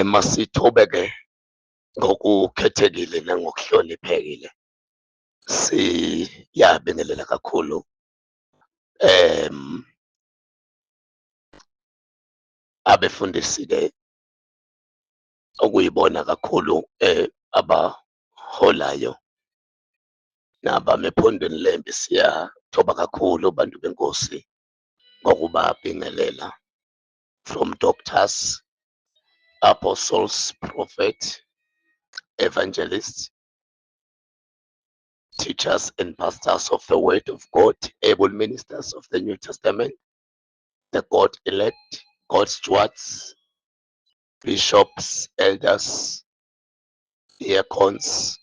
Masithobeke ngokukhethekile nangokuhloniphekile. Siyabingelela kakhulu abefundisi-ke okuyibona kakhulu abaholayo nabame ephondweni lempi. Siyathoba kakhulu bantu benkosi ngokubabingelela, from doctors, apostles, prophet, evangelists, teachers and pastors of the word of God, able ministers of the New Testament, the God elect, God stewards, bishops, elders, diacons.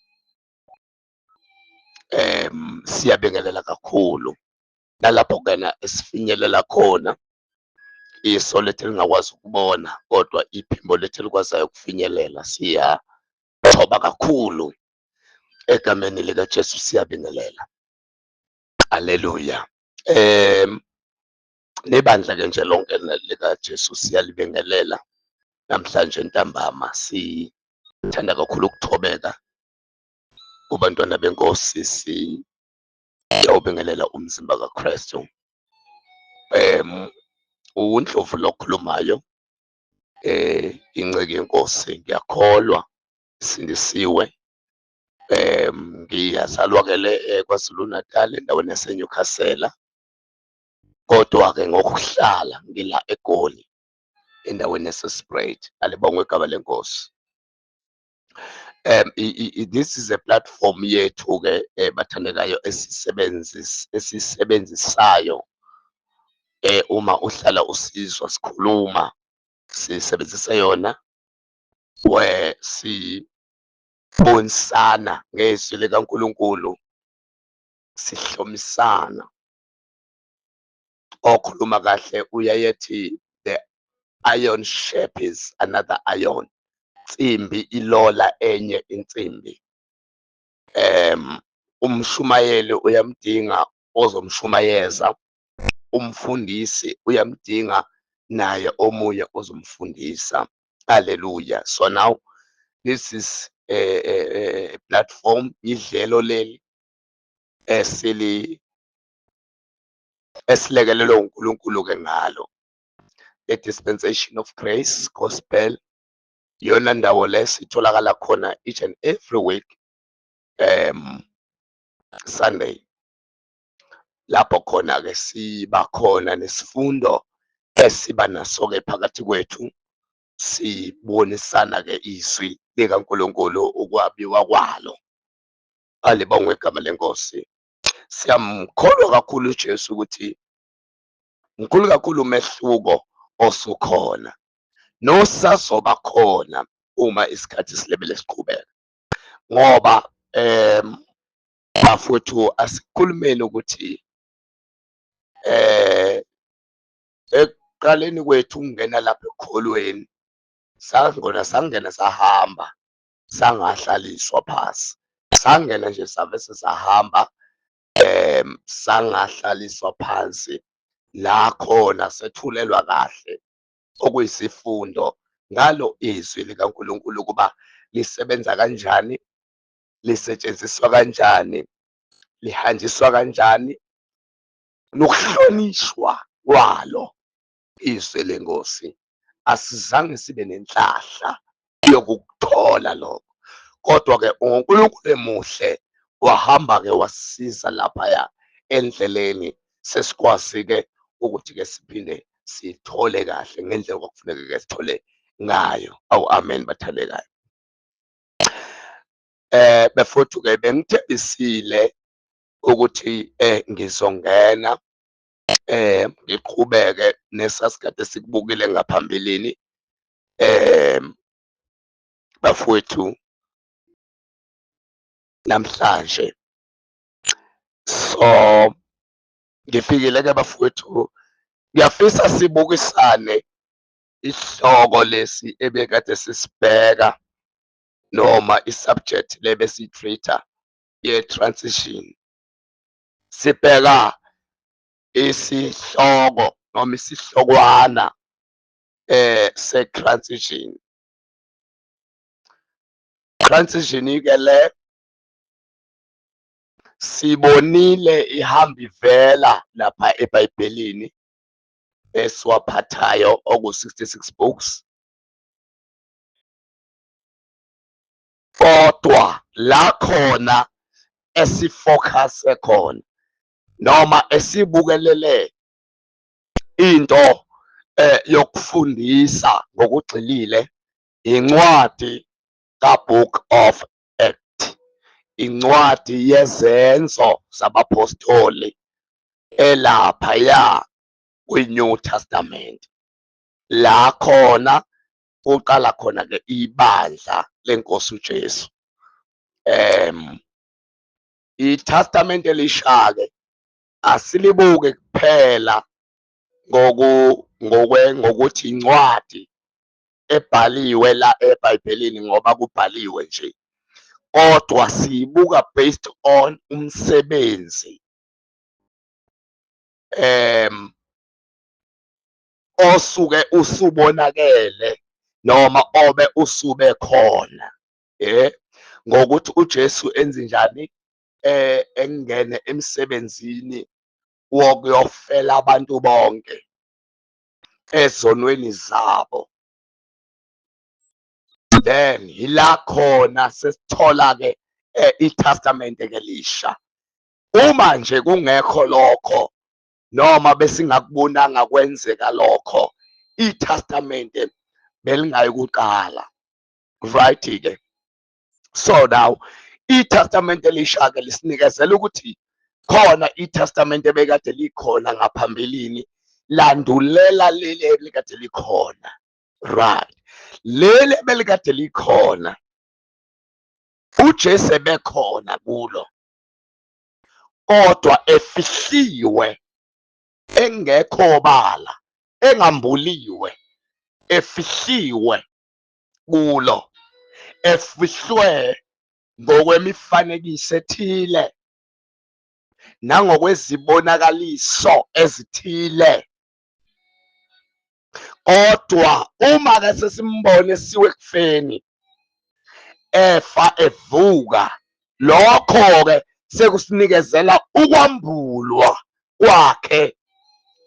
Siyabingelela kakhulu nalapho kena esifinyelela khona, iso lethu lingakwazi ukubona kodwa iphimbo lethu elikwaziyo ukufinyelela. Siyathoba kakhulu egameni likaJesu, siyabingelela. Haleluya. Nebandla-ke nje lonke likaJesu siyalibingelela namhlanje ntambama. Sithanda kakhulu ukuthobeka kubantwana benkosi, siyawubingelela umzimba kaKristu. UNdlovu lo okhulumayo, inceke yenkosi, ngiyakholwa sindisiwe. Ngiyazalwa-ke le KwaZulu Natal endaweni yaseNyukhasela, kodwa-ke ngokuhlala ngila eGoli endaweni yaseSpruit. Alibongwe igama lenkosi. This is a platform yethu-ke bathandekayo esisebenzisayo uma uhlala usizwa sikhuluma, sisebenzisa yona where sibonisana ngezwi likaNkulunkulu, sihlomisana. Okhuluma kahle uyayethi the iron sharpens another iron, insimbi ilola enye insimbi. Umshumayeli uyamdinga ozomshumayeza, umfundisi uyamdinga naye omunye ozomfundisa. Hallelujah. So now this is a platform, idlelo leli esilekelelwe uNkulunkulu-ke ngalo, the dispensation of grace gospel. Yona ndawo le sitholakala khona each and every week Sunday, lapho khona-ke siba khona nesifundo esiba naso-ke phakathi kwethu, sibonisana-ke izwi likaNkulunkulu, ukwabiwa kwalo. Alibongwe igama lenkosi. Siyamkholwa kakhulu uJesu ukuthi mkhulu kakhulu umehluko osukhona nosazoba khona uma isikhathi silebele siqhubeka, ngoba bafowethu asikhulumeni ukuthi ekuqaleni kwethu ukungena lapha ekholweni sangena sahamba, sangahlaliswa phasi, sangena nje save sesahamba, sangahlaliswa phansi. La khona sethulelwa kahle okuyisifundo ngalo izwi likaNkulunkulu ukuba lisebenza kanjani, lisetshenziswa kanjani, lihanjiswa kanjani, nokuhlonishwa kwalo izwi lenkosi. Asizange sibe nenhlahla yokukuthola lokho, kodwa-ke uNkulunkulu emuhle wahamba-ke wasisiza laphaya endleleni, sesikwazi-ke ukuthi-ke siphinde sithole kahle ngendlela okufuneka-ke sithole ngayo. Awu, amen bathandekayo. Befowethu-ke bengithembisile ukuthi ngizongena ngiqhubeke nesasikade sikubukile ngaphambilini. Bafowethu, namhlanje so ngifikile-ke bafowethu, ngiyafisa sibukisane isihloko lesi ebekade sisibheka, noma i-subject le besi-treat-a ye-transition. Sibheka isihloko noma isihlokwana se-transition. transition ke le sibonile ihamba ivela lapha eBhayibhelini esiwaphathayo oku-66 books, kodwa la khona esifocuse khona noma esibukelele into yokufundisa ngokugxilile incwadi kaBook of Acts, incwadi yezenzo zabapostoli elaphaya kwi-New Testament, la khona kuqala khona ke ibandla lenkosi uJesu. iTestament elisha ke asilibuke kuphela ngokuthi incwadi ebhaliwe la eBhayibhelini ngoba kubhaliwe nje, kodwa siyibuka based on umsebenzi osuke usubonakele noma obe usube khona ngokuthi uJesu enze njani engene emsebenzini wokuyofela abantu bonke ezonweni zabo. Then ila khona sesithola ke iTestament elisha. Uma nje kungekho lokho noma besingakubonanga kwenzeka lokho, iTestament belingayi kuqala, right ke. So now iTestament elisha ke lisinikezela ukuthi khona iTestament ebekade likhona ngaphambilini landulela leli elikade likhona, right. Leli belikade likhona uJesu bekhona kulo, kodwa efihliwe, engekho bala, engambuliwe, efihliwe kulo, efihlwe ngokwemifanekiso ethile nangokwezibonakaliso ezithile. Kodwa uma ke sesimbone siwe kufeni, efa evuka, lokho ke sekusinikezela ukwambulwa kwakhe,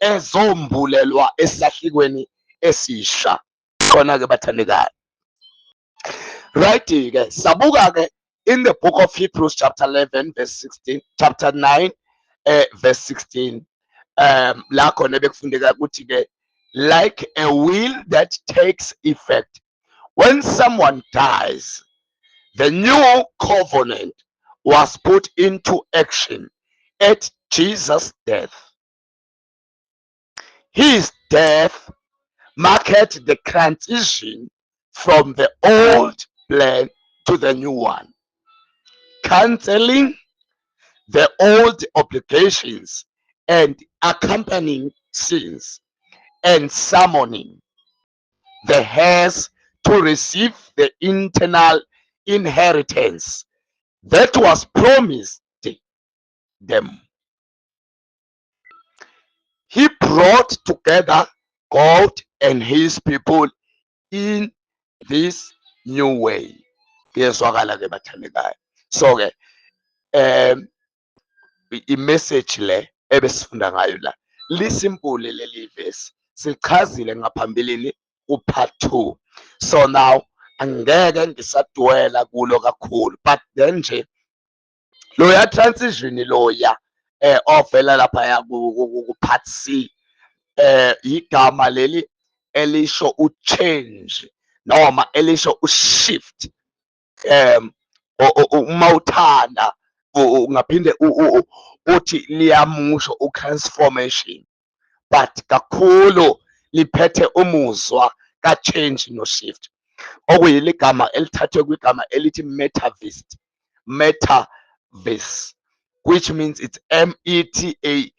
ezombulelwa esahlikweni esisha. Khona ke bathandekayo, right ke sabuka ke in the book of Hebrews chapter 11 verse 16, chapter 9 verse 16, la khona bekufundeka ukuthi ke like a will that takes effect when someone dies, the new covenant was put into action at Jesus' death. His death marked the transition from the old plan to the new one, canceling the old obligations and accompanying sins, and summoning the heirs to receive the eternal inheritance that was promised them. He brought together God and his people in this new way. Kuyezwakala ke bathandekayo. So ke i-message le ebesifunda ngayo la lisimple leli verse, sichazile ngaphambilini ku-part 2. So now angeke ngisadwela kulo kakhulu, but then nje loya transition loya ovela lapha ku-part C, igama leli elisho u-change noma elisho u-shift. Uma uthanda ungaphinde uthi liyamusho u-transformation, but kakhulu liphethe umuzwa ka-change no-shift, okuyili gama elithathwe kwigama elithi metaverse, which means it's METAVASI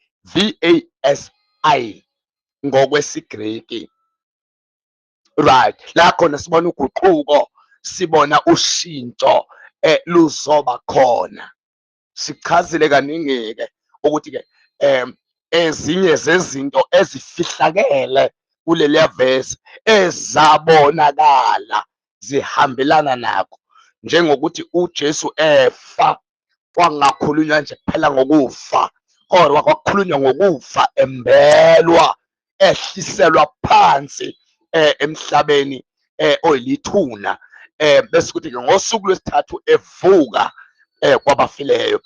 ngokwesiGreki, right. La khona sibona uguquko, sibona ushintsho luzoba khona. Sichazile kaningi ke ukuthi ke ezinye zezinto ezifihlakele kuleliya verse ezabonakala zihambelana nakho njengokuthi uJesu efa kwangakhulunywa nje kuphela ngokufa, kodwa kwakukhulunywa ngokufa embelwa, ehliselwa phansi emhlabeni oyilithuna, bese kuthi ke ngosuku lwesithathu evuka kwabafileyo.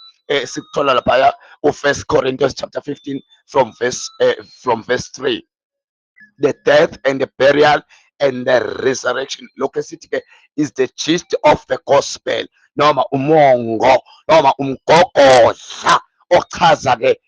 Sikuthola lapha u1 Corinthians chapter 15 from verse 3. The death and the burial and the resurrection, lokho esithi ke is the gist of the gospel, noma umongo noma umgogodla ochaza ke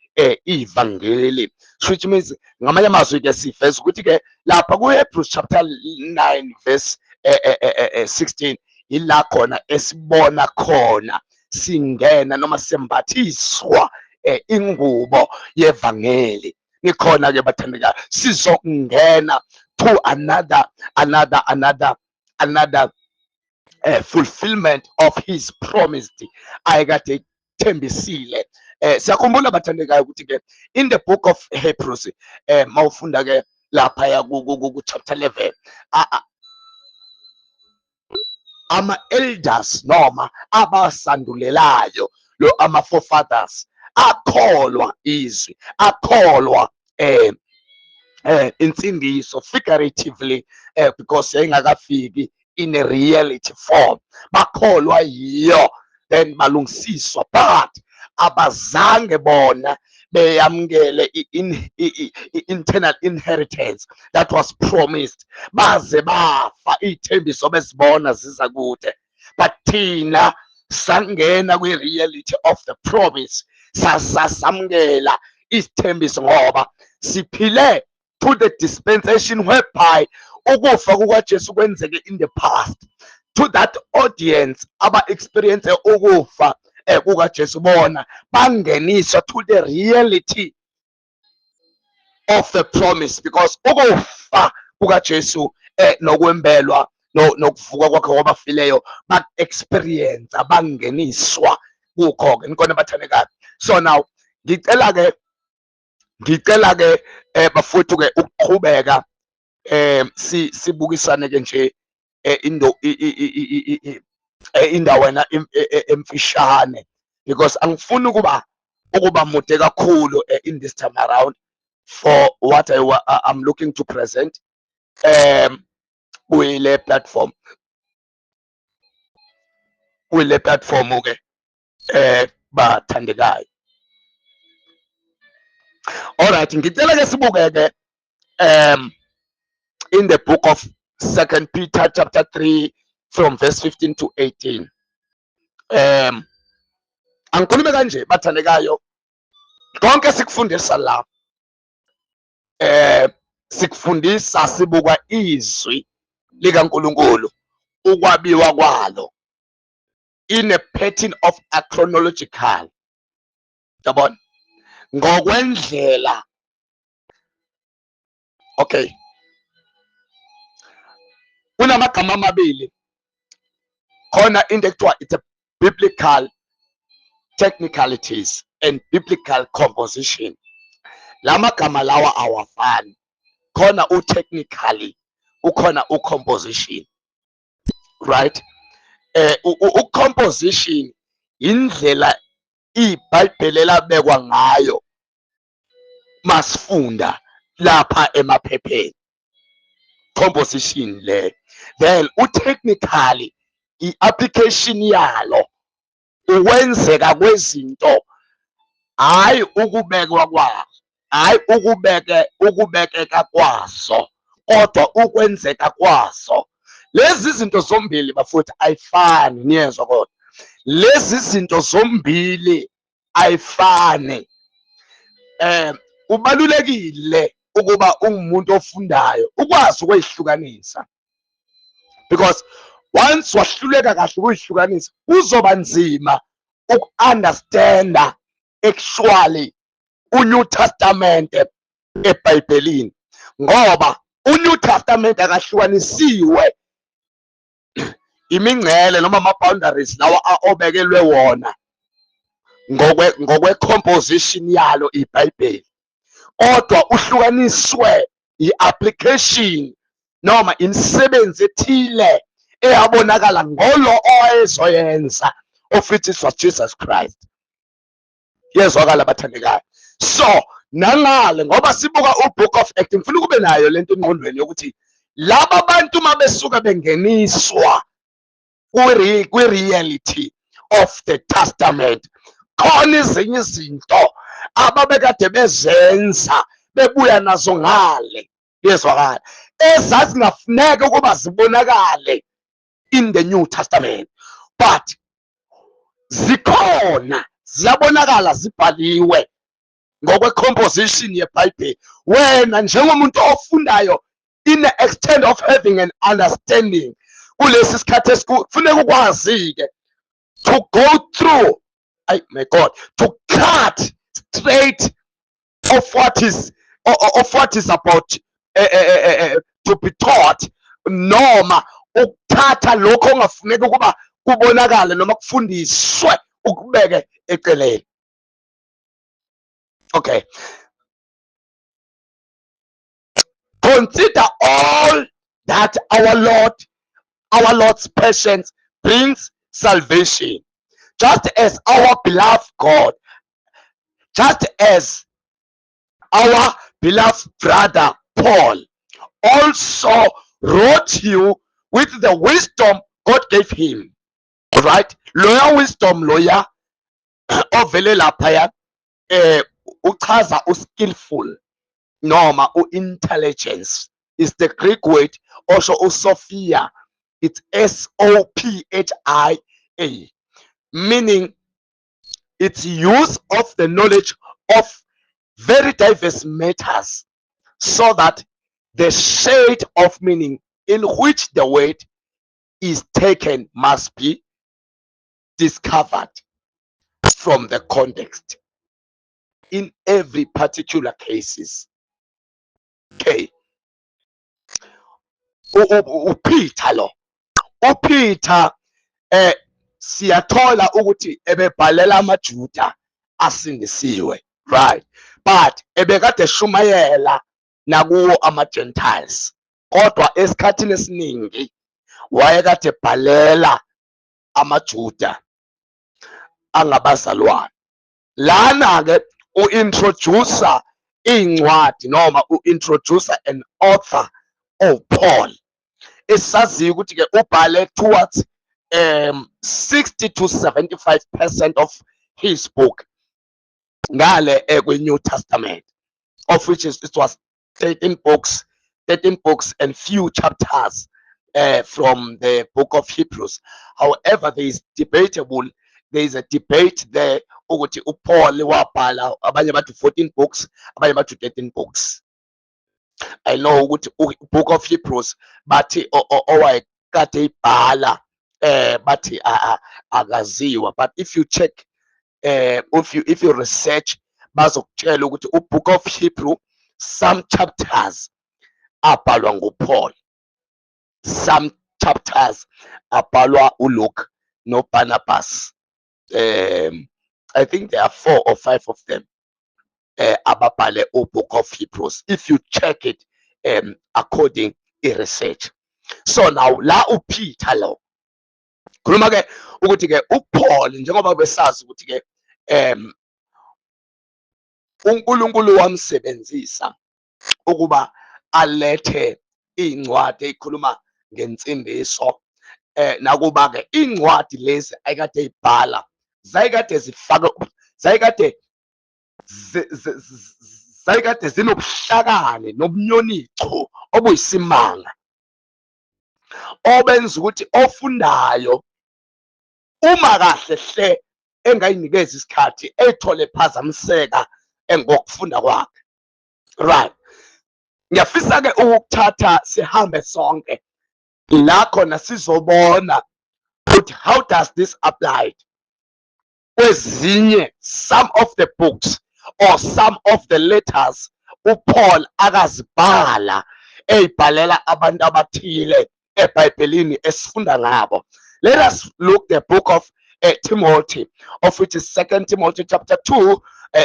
ivangeli, which means ngamanye amazwi ke siveza ukuthi ke lapha kuHebrews chapter 9 verse 16 ila khona esibona khona singena noma sembathiswa ingubo yevangeli. Nikhona ke bathandekayo sizokungena to another fulfillment of his promised ayekade ithembisile. Siyakhumbula bathandekayo ukuthi ke in the book of Hebrews mawufunda ke lapha ku chapter 11 ama-elders noma abasandulelayo lo ama-forefathers akholwa izwi, akholwa insindiso figuratively because yayingakafiki in a reality form, bakholwa yiyo then balungisiswa, but abazange bona beyamukele internal inheritance that was promised, baze bafa iy'thembiso bezibona ziza kude. But thina sangena kwi-reality of the promise, sasamukela isithembiso ngoba siphile to the dispensation whereby ukufa kukaJesu kwenzeke in the past. To that audience aba-experience ukufa kukaJesu bona bangeniswa to the reality of the promise, because ukufa kukaJesu nokwembelwa nokuvuka kwakhe kwabafileyo ba-experience, bangeniswa kukho-ke. Nikona bathandekayo. So now ngicela ke bafowethu ke ukuqhubeka sibukisane ke nje indawana emfishane, because angifuni ukuba mude kakhulu in this time around for what I'm looking to present kule platform ke bathandekayo. Alright, ngicela ke sibukeke in the book of 2 Peter chapter 3 from verse 15 to 18. Angikhulume kanje bathandekayo, konke sikufundisa la sikufundisa sibuka izwi likaNkulunkulu, ukwabiwa kwalo in a pattern of a chronological, yabona, ngokwendlela. Okay, kunamagama amabili khona into ekuthiwa it's a biblical technicalities and biblical composition. La magama lawa awafani, khona u-technically, ukhona u-composition, right? U-composition indlela iBhayibheli elabekwa ngayo masifunda lapha emaphepheni, composition le. Then u-technically i-application yalo, ukwenzeka kwezinto, hayi ukubekwa kwazo, hayi ukubekeka kwazo, kodwa ukwenzeka kwazo. Lezi zinto zombili bafowethu ayifani, niyezwa kodwa lezi zinto zombili ayifani. Kubalulekile ukuba ungumuntu ofundayo ukwazi ukuyihlukanisa, because once wahluleka kahle ukuyihlukanisa kuzoba nzima uku-understanda actually uNew Testament eBhayibhelini, ngoba uNew Testament akahlukanisiwe imingcele noma ama-boundaries lawa obekelwe wona ngokwe-composition yalo iBhayibheli, kodwa uhlukaniswe i-application noma imisebenzi ethile eyabonakala ngolo owayezoyenza, of which it was Jesus Christ. Yezwakala bathandekayo. So nangale ngoba sibuka uBook of Acts, ngifuna kube nayo lento engqondweni yokuthi laba bantu mabesuka bengeniswa kwi-reality of the testament, khona ezinye izinto ababekade bezenza bebuya nazo ngale, yezwakala, ezazingafuneka ukuba zibonakale in the New Testament, but zikhona, ziyabonakala, zibhaliwe ngokwe-composition yeBhayibheli. Wena njengomuntu ofundayo, in the extent of having an understanding, kulesi sikhathi kufuneka ukwazi-ke to go through, my God, to cut straight of what is about to be taught, noma ukuthatha lokho ongafuneka ukuba kubonakale noma kufundiswe ukubeke eceleni. Okay, consider all that our Lord's patience brings salvation, just as our beloved brother Paul also wrote you with the wisdom God gave him. Right? Lawyer wisdom, lawyer ovele laphaya uchaza skillful noma intelligence is the Greek word, also Sophia. It's SOPHIA, meaning its use of the knowledge of very diverse matters, so that the shade of meaning in which the word is taken must be discovered from the context in every particular cases. Okay, uPeter siyathola ukuthi ebebhalela amaJuda asindisiwe, right, but ebekade shumayela nakuwo ama-Gentiles, kodwa esikhathini esiningi wayekade bhalela amaJuda angabazalwane. Lana-ke u-introducer incwadi noma u-introducer an author of Paul, esaziyo ukuthi-ke ubhale towards 60 to 75% of his book ngale kwi-New Testament, of which it was 13 books and few chapters from the book of Hebrews. However, there is a debate there ukuthi uPaul wabhala abanye bathi 14 books, abanye bathi 13 books. I know ukuthi book of Hebrews bathi owayekade ibhala bathi akaziwa, but if you check, if you research, bazokutshela ukuthi ubook of Hebrew, some chapters abhalwa nguPaul, some chapters abhalwa uLuke no Barnabas. I think there are 4 or 5 of them ababhale ubook of Hebrews, if you check it according to research. So now la uPeter lo khuluma ke ukuthi ke uPaul njengoba besazi ukuthi ke uNkulunkulu wamsebenzisa ukuba alethe incwadi ezikhuluma ngensindiso, nakuba ke incwadi lezi ayikade ibhala zayikade zinobuhlakani nobunyonico obuyisimanga obenza ukuthi ofundayo uma kahle hle engayinikeza isikhathi ethole phazamiseka ngokufunda kwakhe. Right, ngiyafisa ke ukuthatha sihambe sonke la khona sizobona ukuthi how does this apply kwezinye some of the books or some of the letters uPaul akazibhala eyibhalela abantu abathile eBhayibhelini esifunda ngabo. Let us look the book of Timothy, of which is 2 Timothy chapter 2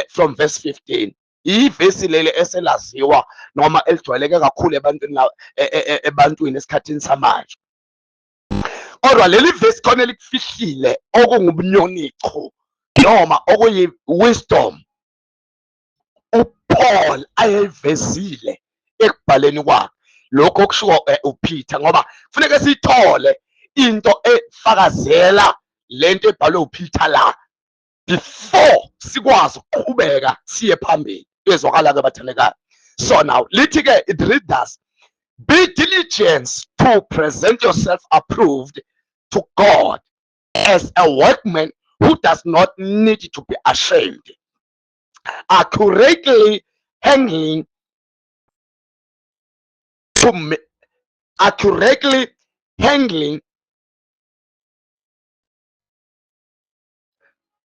from verse 15. Ivesi leli eselaziwa noma elijwayeleke kakhulu ebantwini esikhathini samanje. Kodwa leli verse khona likufihlile okungubunyonico noma okuyi wisdom uPaul ayevezile ekubhaleni kwakhe. Lokho kushiwo uPeter ngoba kufanele sithole into efakazela lento ebhalwe uPeter la before sikwazi ukuqhubeka siye phambili. Ezwakala ke bathandekayo. So now lithi ke it readers, be diligent to present yourself approved to God as a workman who does not need to be ashamed, accurately handling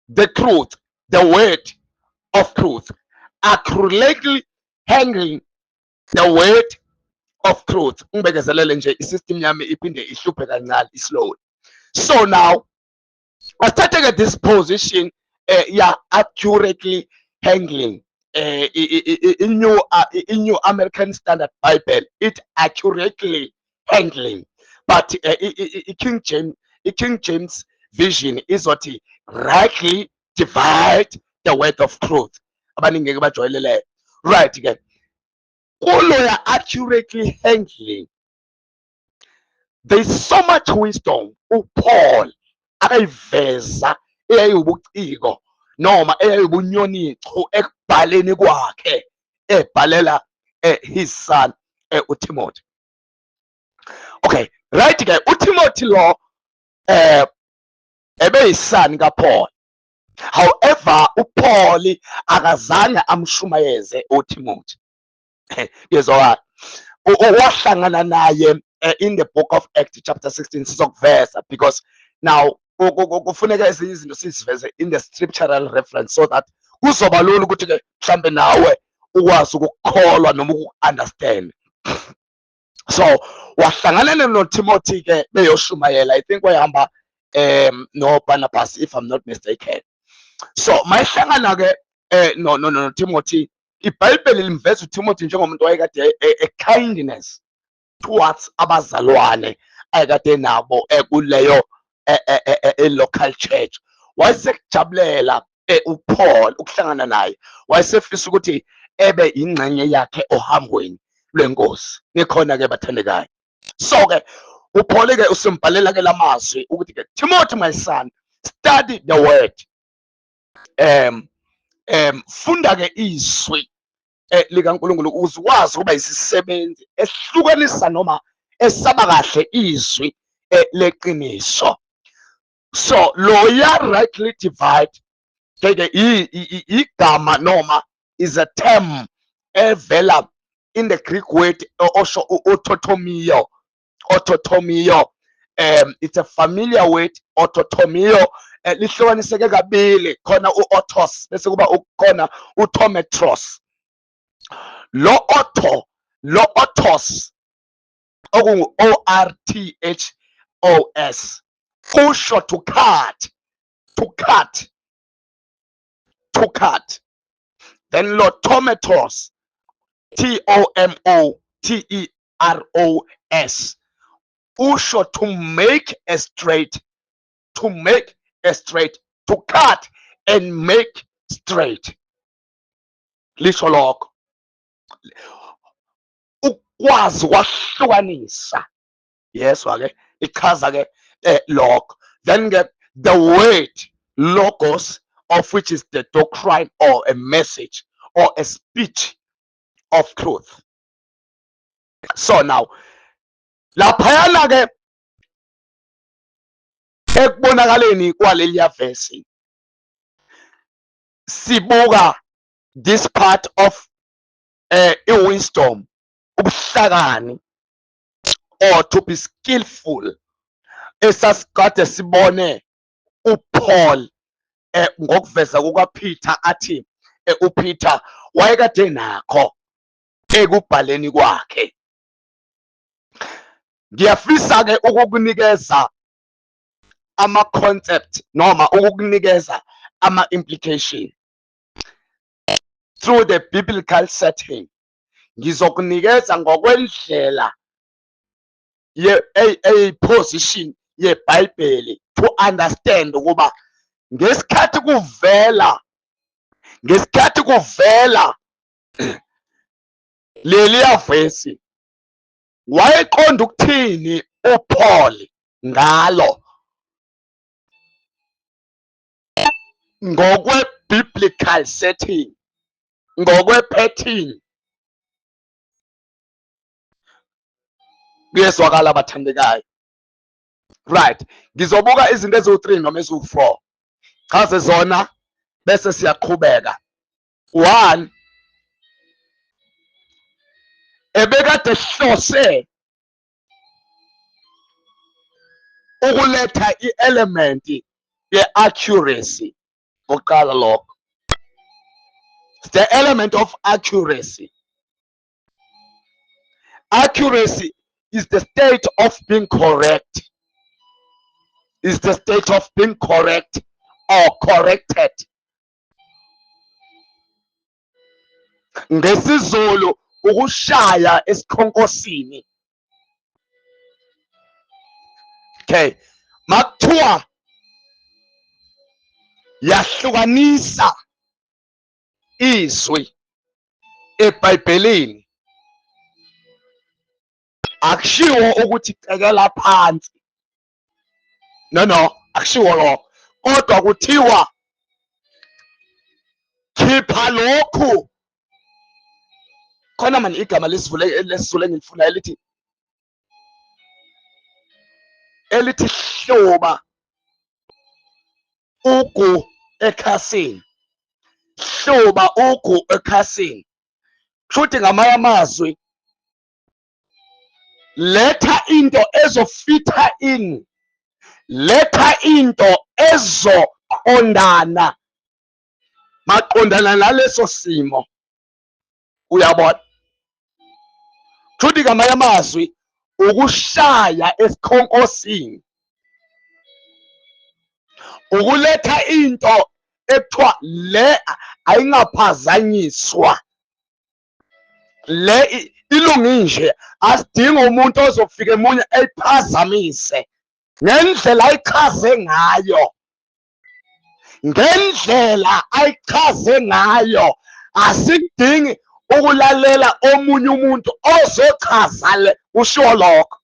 the truth, the word of truth, accurately handling the word of truth. Ngibekezelele nje isystem yami iphinde ihluphe kancane slowly. So now I started at this position, accurately handling. In New American Standard Bible, it accurately handling, but King James Version is what he rightly divide the word of truth. Right again. Kulo accurately handling. There's so much wisdom. Paul ayiveza eyayibuciko noma eyayibunyonico ekubhaleni kwakhe ebhalela his son uTimothy. Okay, right ke uTimothy lo ebeyisani kaPaul. However, uPaul akazange amshumayeze uTimothy. Yezwa wahlangana naye in the book of Acts chapter 16 sizokuveza, because now kufuneka ezinye izinto siziveze in the scriptural reference so that kuzoba lula ukuthi ke mhlambe nawe ukwazi ukukholwa noma uku-understand. So wahlangana noTimothy ke beyoshumayela, I think wayehamba no Barnabas if I'm not mistaken. So mayihlangana ke no Timothy, iBhayibheli limveza uTimothy njengomuntu wayekade kindness towards abazalwane ayekade nabo kuleyo local church. Wayesekujabulela uPaul ukuhlangana naye, wayesefisa ukuthi ebe ingxenye yakhe ohambweni lwenkosi. Ngikhona ke bathandekayo. So ke uPaul ke usimbhalela ke lamazwi ukuthi ke Timothy my son, study the word, funda ke izwi likaNkulunkulu ukuze ukwazi ukuba isisebenzi esihlukanisa noma esaba kahle izwi leqiniso. So lawyer rightly divide ke igama noma is a term evela in the Greek word osho autotomio. It's a familiar word, autotomio. Lihlukaniseke kabili, khona uautos bese kuba khona utometros. Lo autos okungu ORTHOS kusho to cut. Then lo tometros TOMOTEROS usho to make straight, to cut and make straight. Lisho lokho ukwazi kwahlukanisa. Yes wake ichaza ke lokho. Then get the word logos, of which is the doctrine or a message or a speech of truth. So now laphayana ke ekubonakaleni kwaleliya verse sibuka this part of wisdom, ubuhlakani, or to be skillful, esasikade sibone uPaul ngokuveza kukaPeter athi uPeter wayekade nakho ekubhaleni kwakhe. Ngiyafisa ke ukukunikeza ama concept noma ukukunikeza ama implication through the biblical setting. Ngizokunikeza ngokwendlela a position yeBhayibheli to understand ukuba ngesikhathi kuvela leliya vesi wayeqonda ukuthini uPaul ngalo ngokwe-biblical setting, ngokwe-pattern. Kuyezwakala abathandekayo, right? Ngizobuka izinto eziwu-3 noma eziwu-4 chaze zona bese siyaqhubeka. 1, ebekade hlose ukuletha i-element ye-accuracy. Oqala lokho, the element of accuracy. Accuracy is the state of being correct. Is the state of being correct or corrected. NgesiZulu ukushaya esikhonkosini. Okay, makuthiwa yahlukanisa izwi eBhayibhelini, akushiwo ukuthi cekela phansi, no, akushiwo lokho, kodwa kuthiwa khipha lokhu. Khona manje igama lesizulu engilifuna elithi hloba ugu ekhasini, hloba ugu ekhasini. Kushuthi ngamanye amazwi letha into ezofitha in, letha into ezoqondana maqondana naleso simo. Uyabona, kushuthi ngamanye amazwi ukushaya esikhonkosini, ukuletha into ekuthiwa le ayingaphazanyiswa, le ilunginje, asidinga umuntu ozofika emunye ayiphazamise ngendlela ayichaze ngayo, ngendlela ayichaze ngayo. Asidingi ukulalela omunye umuntu ozochaza le usho lokho.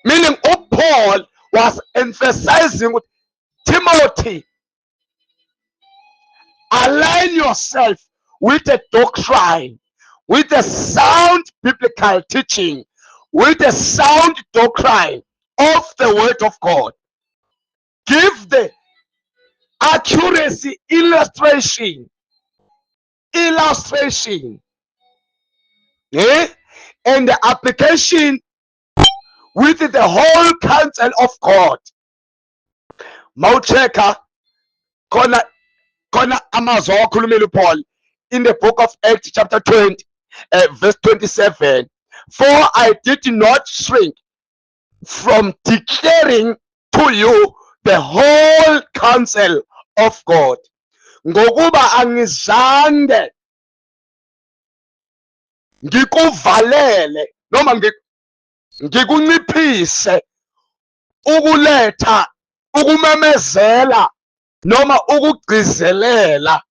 Meaning uPaul was emphasizing with Timothy, align yourself with a doctrine, with a sound biblical teaching, with a sound doctrine of the word of God. Give the accuracy illustration, and the application with the whole counsel of God. Mawucheka khona amazwi awakhulumile uPaul in the book of Acts chapter 20 verse 27. For I did not shrink from declaring to you the whole counsel of God. Ngokuba angizange ngikuvalele noma ngikunciphise ukuletha, ukumemezela noma ukugcizelela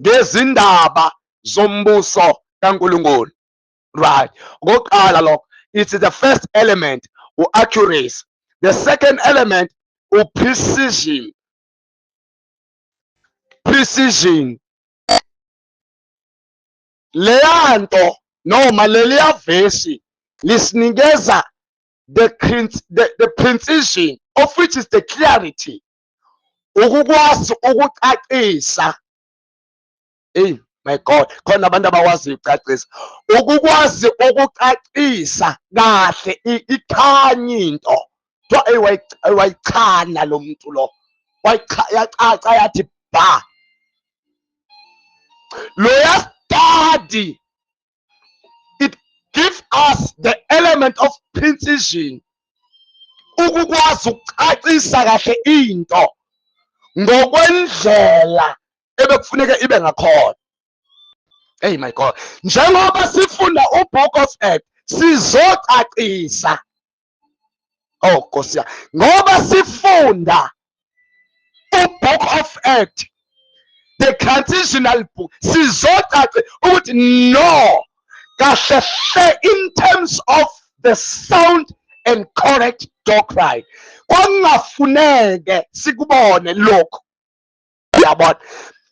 ngezindaba zombuso kaNkulunkulu. Right, ngoqala lokho, it's the first element, accuracy. The second element, precision. Leyanto noma leliya vesi lisinikeza the precision of which is the clarity, ukukwazi ukucacisa. Hey my God, khona abantu abawazi ukucacisa, ukukwazi ukucacisa kahle, ikhanya into wayichana lo muntu lo, yacaca yathi ba. Loya study, it gives us the element of precision, ukukwazi ukucacisa kahle into ngokwendlela ebekufuneka ibe ngakhona. Hey my God, njengoba sifunda uBook of Acts sizocacisa Oh Nkosi yami, ngoba sifunda book of Acts, the transitional book, sizocace ukuthi no, kahle in terms of the sound and correct doctrine kwangafuneke sikubone lokho, yabona.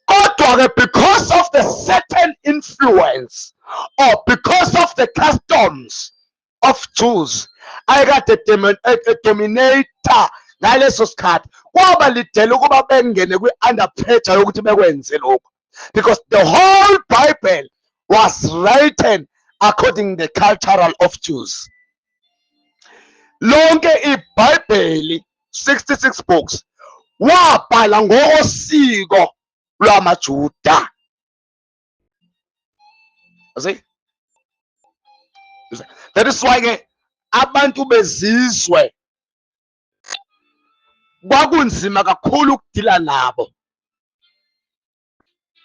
Kodwa ke because of the certain influence or because of the customs of Jews ayekade dominator ngaleso sikhathi, kwaba lidela ukuba bengene kwi-under pressure yokuthi bekwenze lokho, because the whole Bible was written according to the cultural of Jews. Lonke iBhayibheli 66 books wabhala ngokosiko lwamaJuda. See? That is why ke abantu bezizwe kwakunzima kakhulu ukudila nabo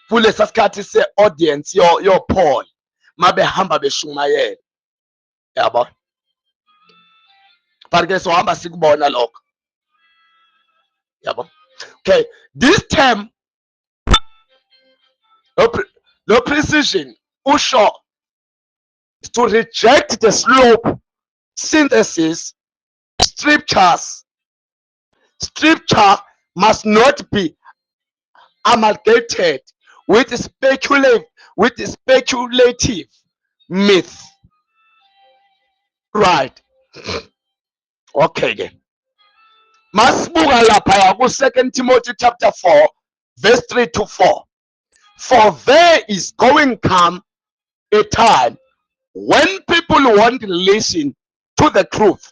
kulesa sikhathi se-audience yo Paul mabehamba beshumayela, yabo. But ke sohamba sikubona lokho, yabo. Okay, this term no precision usho is to reject the slope synthesis scriptures. Scripture must not be amalgamated with speculative myth, right? Okay then, masibuka lapha ku 2 Timothy chapter 4 verse 3 to 4. For there is going come a time when people won't listen to the truth,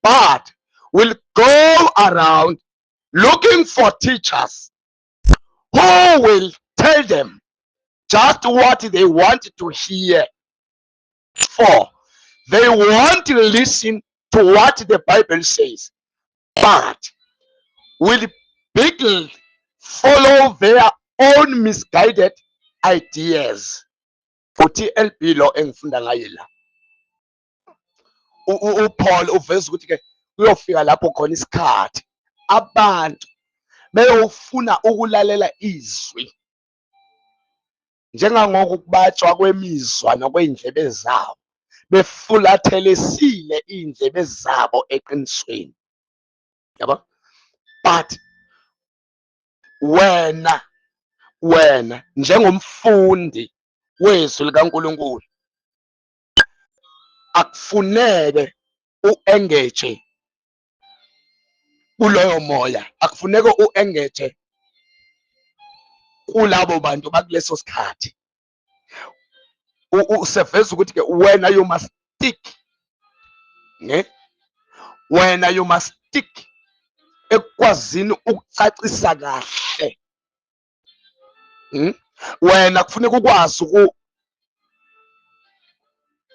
but will go around looking for teachers who will tell them just what they want to hear. For they won't listen to what the Bible says, but will bigly follow their own misguided ideas. Uthi LB lo engifunda ngayo la. uPaul uveza ukuthi ke kuyofika lapho khona isikhathi abantu beyofuna ukulalela izwi njengangoko kubatshwa kwemizwa nokwendlebe zabo, befulathelesile indlebe zabo eqinisweni, yabo. But wena njengomfundi wezwi likaNkulunkulu akufuneke u-engage kuloyo moya, akufuneke u-engage kulabo bantu bakuleso sikhathi. Useveza ukuthi ke wena you must stick, ne? Wena you must stick ekwazini ukucacisa kahle. Wena kufuneka ukwazi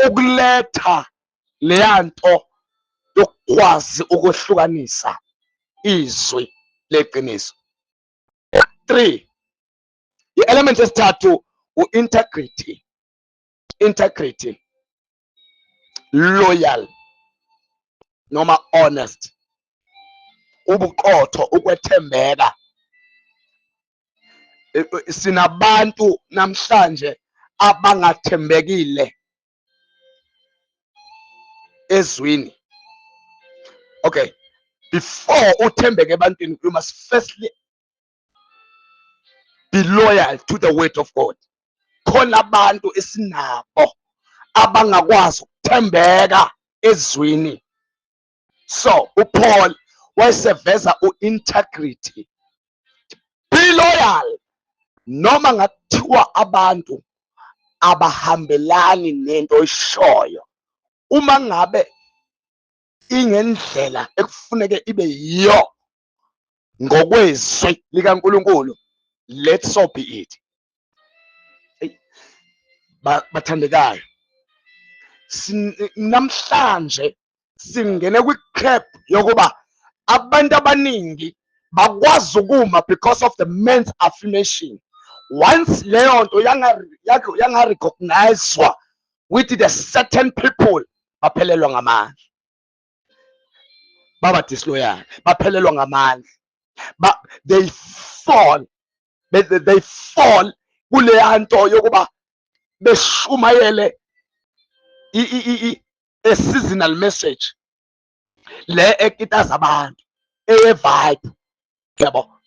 ukuletha leyanto yokwazi ukuhlukanisa izwi leqiniso. 3, i-element esithathu u-integrity, loyal noma honest, ubuqotho, ukwethembeka. Sinabantu namhlanje abangathembekile ezwini. Okay, before uthembeke ebantwini, you must firstly be loyal to the word of God. Khona abantu esinabo abangakwazi ukuthembeka ezwini. So uPaul wayeseveza u-integrity, be loyal noma ngathiwa abantu abahambelani nento oyishoyo, uma ngabe ingendlela ekufuneke ibe yiyo ngokwezwi likaNkulunkulu, let so be it. Bathandekayo, namhlanje singene kwi-trap yokuba abantu abaningi bakwazi ukuma because of the men's affirmation. Once leyo nto yanga-recognizwa with the certain people, baphelelwa ngamandla. baba disloyal, baphelelwa ngamandla, they fall kuleya nto yokuba beshumayele a seasonal message le ekitaza abantu vibe, yabo,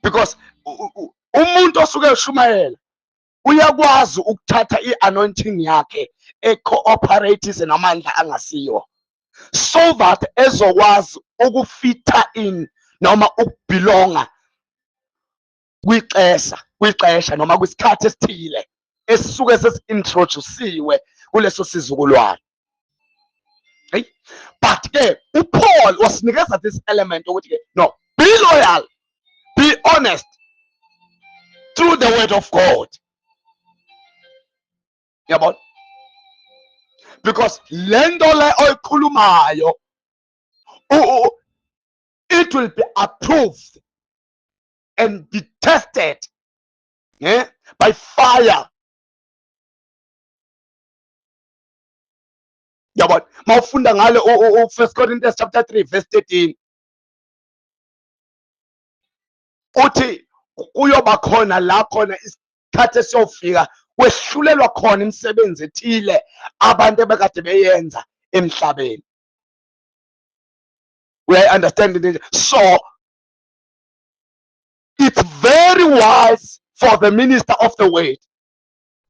because umuntu osuke eshumayela uyakwazi ukuthatha i-anointing yakhe e-cooperate namandla angasiyo, so that ezokwazi ukufita in noma ukubelonga kwixesha noma kwisikhathi esithile esisuke sesi-introduciwe kuleso sizukulwane. Okay? But ke uPaul wasinikeza this element ukuthi ke no, be loyal, be honest through the word of God. Yabona? Because lento le oyikhulumayo it will be approved and be tested, yeah, by fire. Yabona? Mawufunda ngale 1 Corinthians chapter 3 verse 13 uthi kuyoba khona la khona isikhathi esiyofika kwehlulelwa khona imisebenzi ethile abantu ebekade beyenza emhlabeni. We are understanding it. So it's very wise for the minister of the word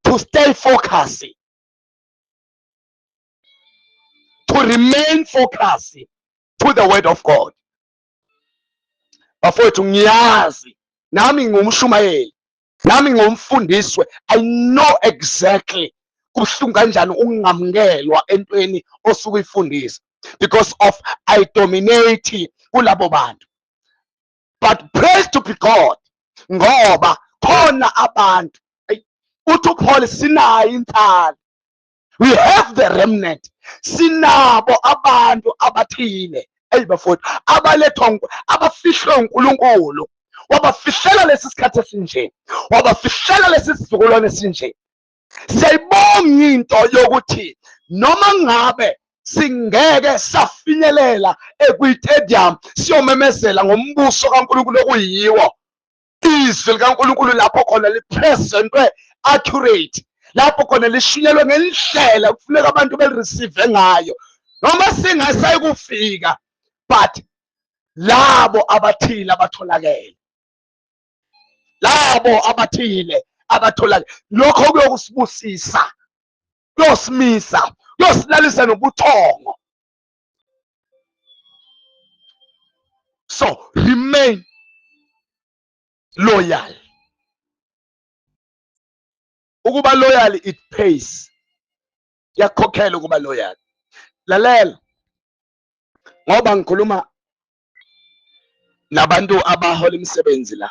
to stay focused, to remain focused to the word of God. Bafowethu ngiyazi, nami ngumshumayeli, nami ngumfundiswe, I know exactly kubuhlungu kanjani ukungamukelwa entweni osuke uyifundisa because of I dominate kulabo bantu. But praise to be God, ngoba khona abantu uthi uPaul sinayo inhlalo, we have the remnant, sinabo abantu abathile bafowethu abalethwa abafihlwe uNkulunkulu, wabafihlela lesi sikhathi esinje, wabafihlela lesi sizukulwane esinje. Siyayibonga into yokuthi noma ngabe singeke safinyelela ekwi-stadium siyomemezela ngombuso kaNkulunkulu okuyiwo, izwi likaNkulunkulu lapho khona lipresentwe accurate, lapho khona lishunyelwe ngendlela kufuneka abantu belireceive ngayo, noma singasayi kufika, but labo abathile abatholakele, labo abathile abatholakele, lokho kuyokusibusisa, kuyosimisa, kuyosilalisa nobuthongo. So remain loyal. Ukuba loyal it pays, yakhokhela ukuba loyal. Lalela, ngoba ngikhuluma nabantu abahola imisebenzi la,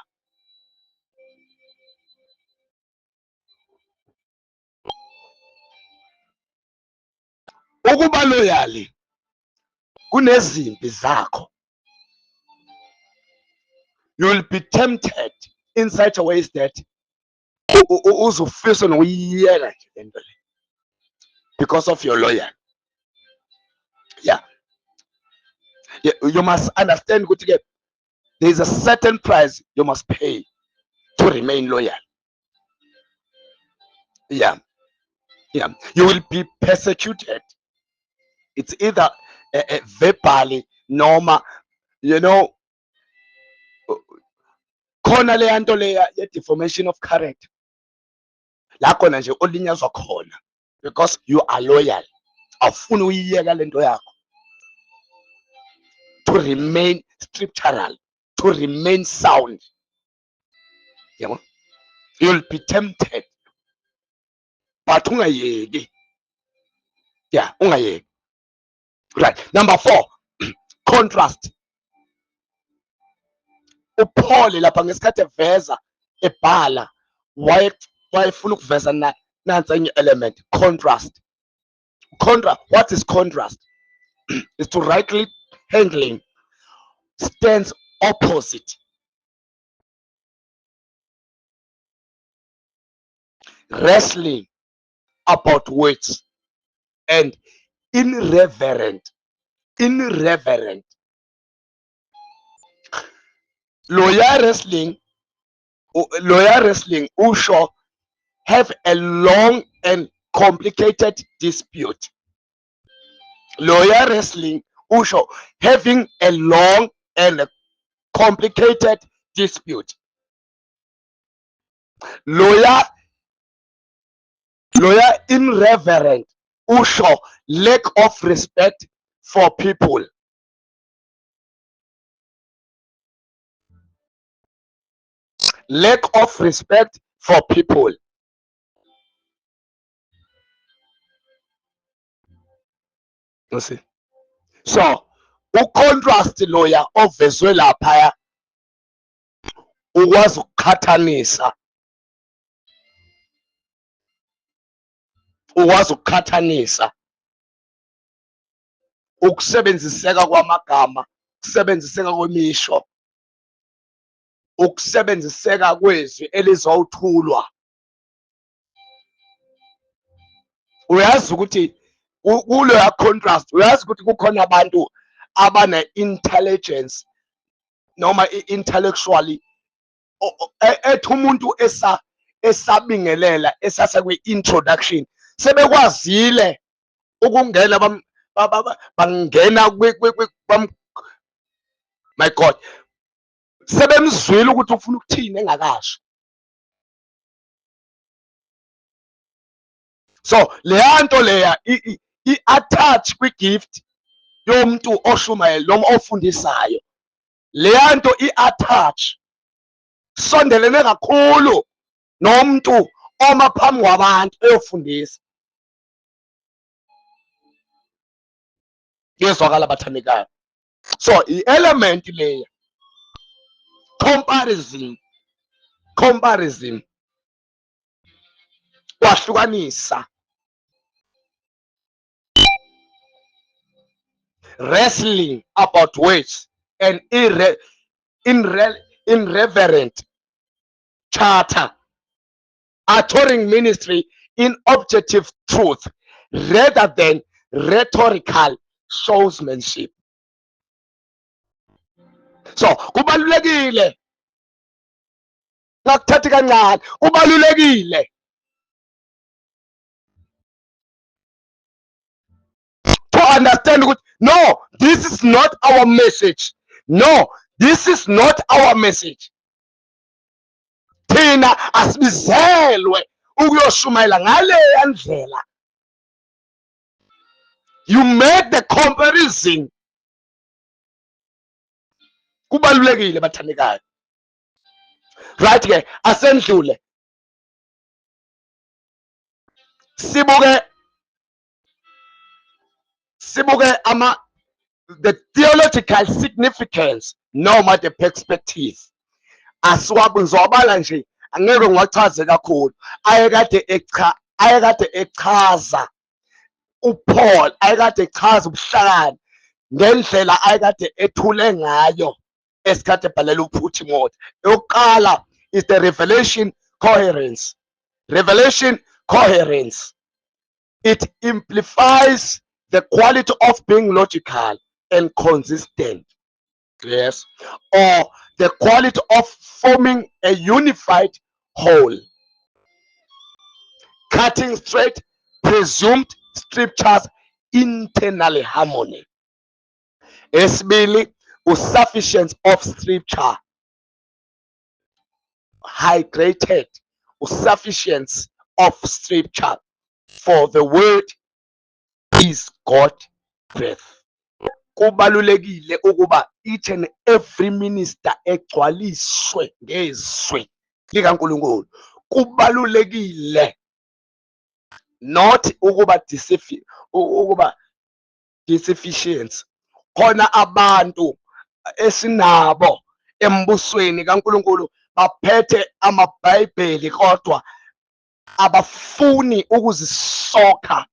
ukuba loyal kunezimpi zakho. You will be tempted in such a ways that uzofisa nokuyiyeka nje lento le because of your loyal. Yeah. You must understand ukuthi ke there is a certain price you must pay to remain loyal. Yeah. Yeah. You will be persecuted. It's either verbally noma, you know, khona le nto leya ye deformation of character la khona nje olinyazwa khona because you are loyal, awufuni uyiyeka lento yakho, to remain scriptural, to remain sound. Yabo, you'll be tempted but ungayeki. Yeah, ungayeki. Right. Number 4, contrast. uPaul lapha ngesikhathi eveza ebhala wayefuna ukuveza nansi enye element, contrast. What is contrast? Is to rightly handling stands opposite, wrestling about words, and irreverent irreverent. Lawyer wrestling usho have a long and complicated dispute. Lawyer wrestling usho having a long and complicated dispute. Lawyer irreverent usho lack of respect for people. Lack of respect for people. You see? So, contrast lawyer ovezwe lapha ukwazi ukukhathanisa. Ukwazi ukukhathanisa ukusebenziseka kwamagama, ukusebenziseka kwemisho, ukusebenziseka kwezwi elizowuthulwa. Uyazi ukuthi kuleya contrast, uyazi ukuthi kukhona abantu abane intelligence noma intellectually ethi umuntu esabingelela esasakwe introduction sebekwazile ukungena bangena my God, sebemzwile ukuthi ufuna ukuthini engakasho. So leya nto leya i-attach kwi-gift yomuntu oshumayela noma ofundisayo. Leya nto i-attach sondelene kakhulu nomuntu oma phambi kwabantu eyofundisa. Yezwakala bathandekayo. So i-element leya comparison kwahlukanisa. Wrestling about words and irreverent charter, authoring ministry in objective truth rather than rhetorical showsmanship. So kubalulekile ngakuthathi kancane, kubalulekile to understand ukuthi no, this is not our message. No, this is not our message. Thina asibizelwe ukuyoshumayela ngaleya ndlela. You make the comparison. Kubalulekile bathandekayo. Right ke asendlule sibuke the theological significance noma the perspective. Asiwabuzobala nje angeke ngiwachaze kakhulu. Ayekade echaza uPaul, ayekade echaza ubuhlakani ngendlela ayekade ethule ngayo esikade ebhalela uTimothy. Yokuqala is the revelation coherence. Revelation coherence. It amplifies the quality of being logical and consistent. Yes. Or the quality of forming a unified whole. Cutting straight presumed scriptures internal harmony. Esibili, sufficiency of scripture. Hydrated sufficiency of scripture, for the word is God breath. Kubalulekile ukuba each and every minister egcwaliswe ngezwi likaNkulunkulu. Kubalulekile not ukuba deficiency. Khona abantu esinabo embusweni kaNkulunkulu baphethe amabhayibheli kodwa abafuni ukuzisoka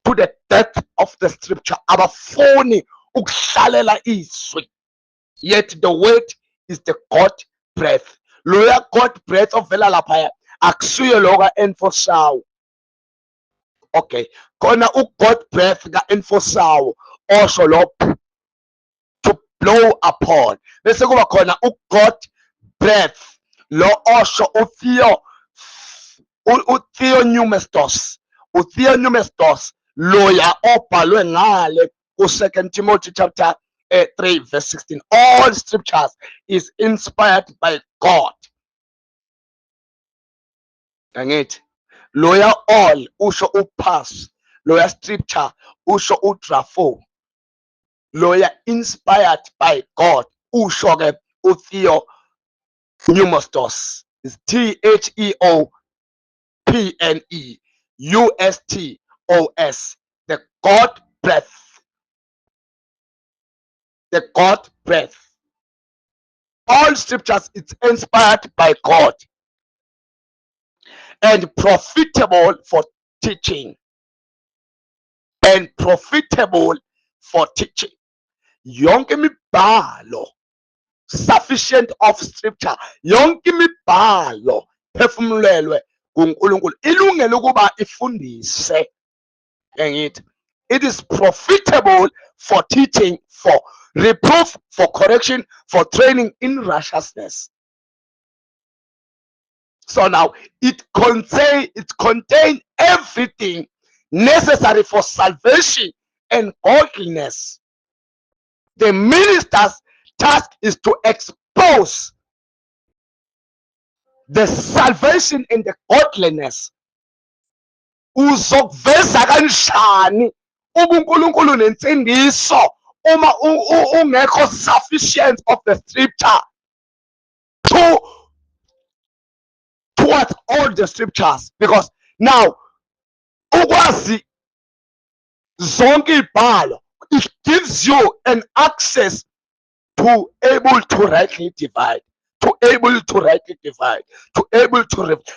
to the depth of the scripture. Abafuni ukuhlalela izwi. Yet the word is the God breath. Loya God breath ovela lapha akusuye loka enforsawo. Okay, khona uGod breath ka enforsawo osho lo to blow upon, bese kuba khona God breath, lo osho utheonumistos, loya obhalwe ngale ku-2 Timothy chapter 3 verse 16. All scriptures is inspired by God. Angithi loya all usho upass, loya scripture usho udrafo, loya inspired by God usho ke utheonumistos, is THEOPNEUSTOS, the God breath, the God breath. All scriptures it's inspired by God and profitable for teaching, and profitable for teaching. Yonke imibhalo, sufficient of scripture, yonke imibhalo phefumulelwe nguNkulunkulu ilungele ukuba ifundise. Angithi it is profitable for teaching, for reproof, for correction, for training in righteousness. So now it contain everything necessary for salvation and godliness. The minister's task is to expose the salvation and the godliness. Uzokuveza kanjani ubuNkulunkulu nensindiso uma ungekho sufficient of the scripture towards all the scriptures? Because now ukwazi zonke ibhalo, it gives you an access to able to rightly divide,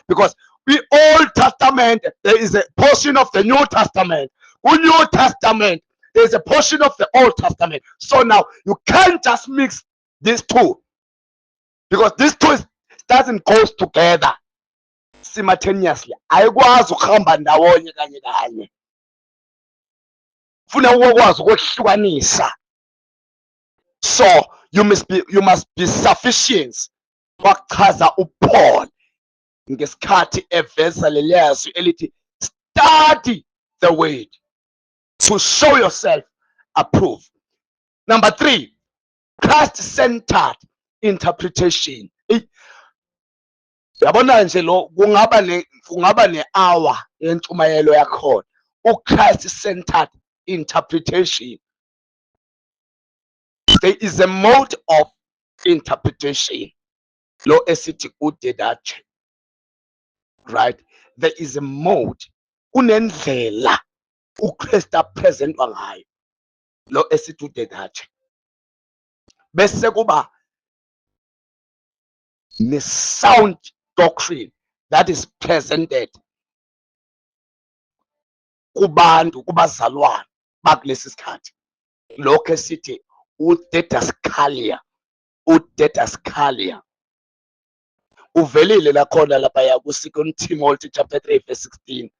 because the Old Testament there is a portion of the New Testament. In New Testament there is a portion of the Old Testament. So now you can't just mix these two, because these two doesn't go together simultaneously. Ayikwazi ukuhamba ndawonye kanye kanye, funa ukwazi ukuhlukanisa. So you must be sufficient. Wachaza uPaul ngesikhathi eveza leliyazwi elithi study the word to show yourself approved. Number 3, Christ-centered interpretation. Yabona nje lo kungaba ne-hour yentshumayelo yakhona, u-Christ-centered interpretation. There is a mode of interpretation, lo esithi udedache, right? There is a mode, kunendlela uChrist apresentwa ngayo, lo esithi udedache. Bese kuba ne-sound doctrine that is presented kubantu, kubazalwane bakulesi sikhathi, lokho esithi udidaskalia. Uvelile lakhona lapha ku-2 Timothy chapter 3 verse 16,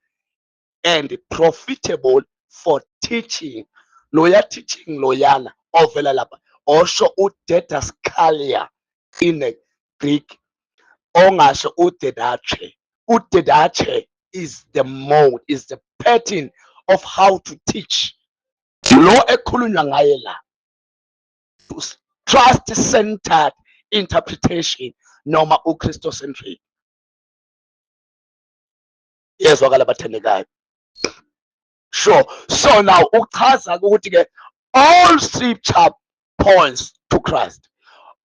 and profitable for teaching. Loya teaching loyana ovela lapha osho udidaskalia in the Greek, ongasho udedache. Udedache is the mode, is the pattern of how to teach. Lo ekhulunywa ngaye la, Christ-centered interpretation noma uChristocentric. Yezwakala bathandekayo. Sure. So now uchaza ukuthi ke all scripture points to Christ.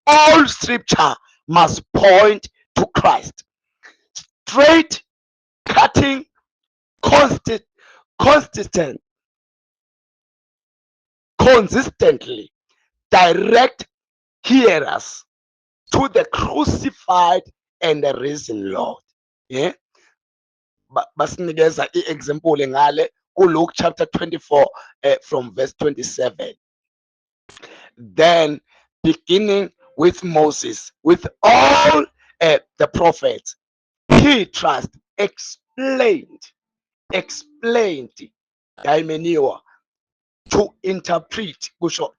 All scripture must point to Christ. Straight cutting, consistently direct hearers to the crucified and the risen Lord. Yeah. Basinikeza i-example ngale ku-Luke chapter 24 from verse 27. Then beginning with Moses, with all the prophets, he explained, daimeniwa, to interpret,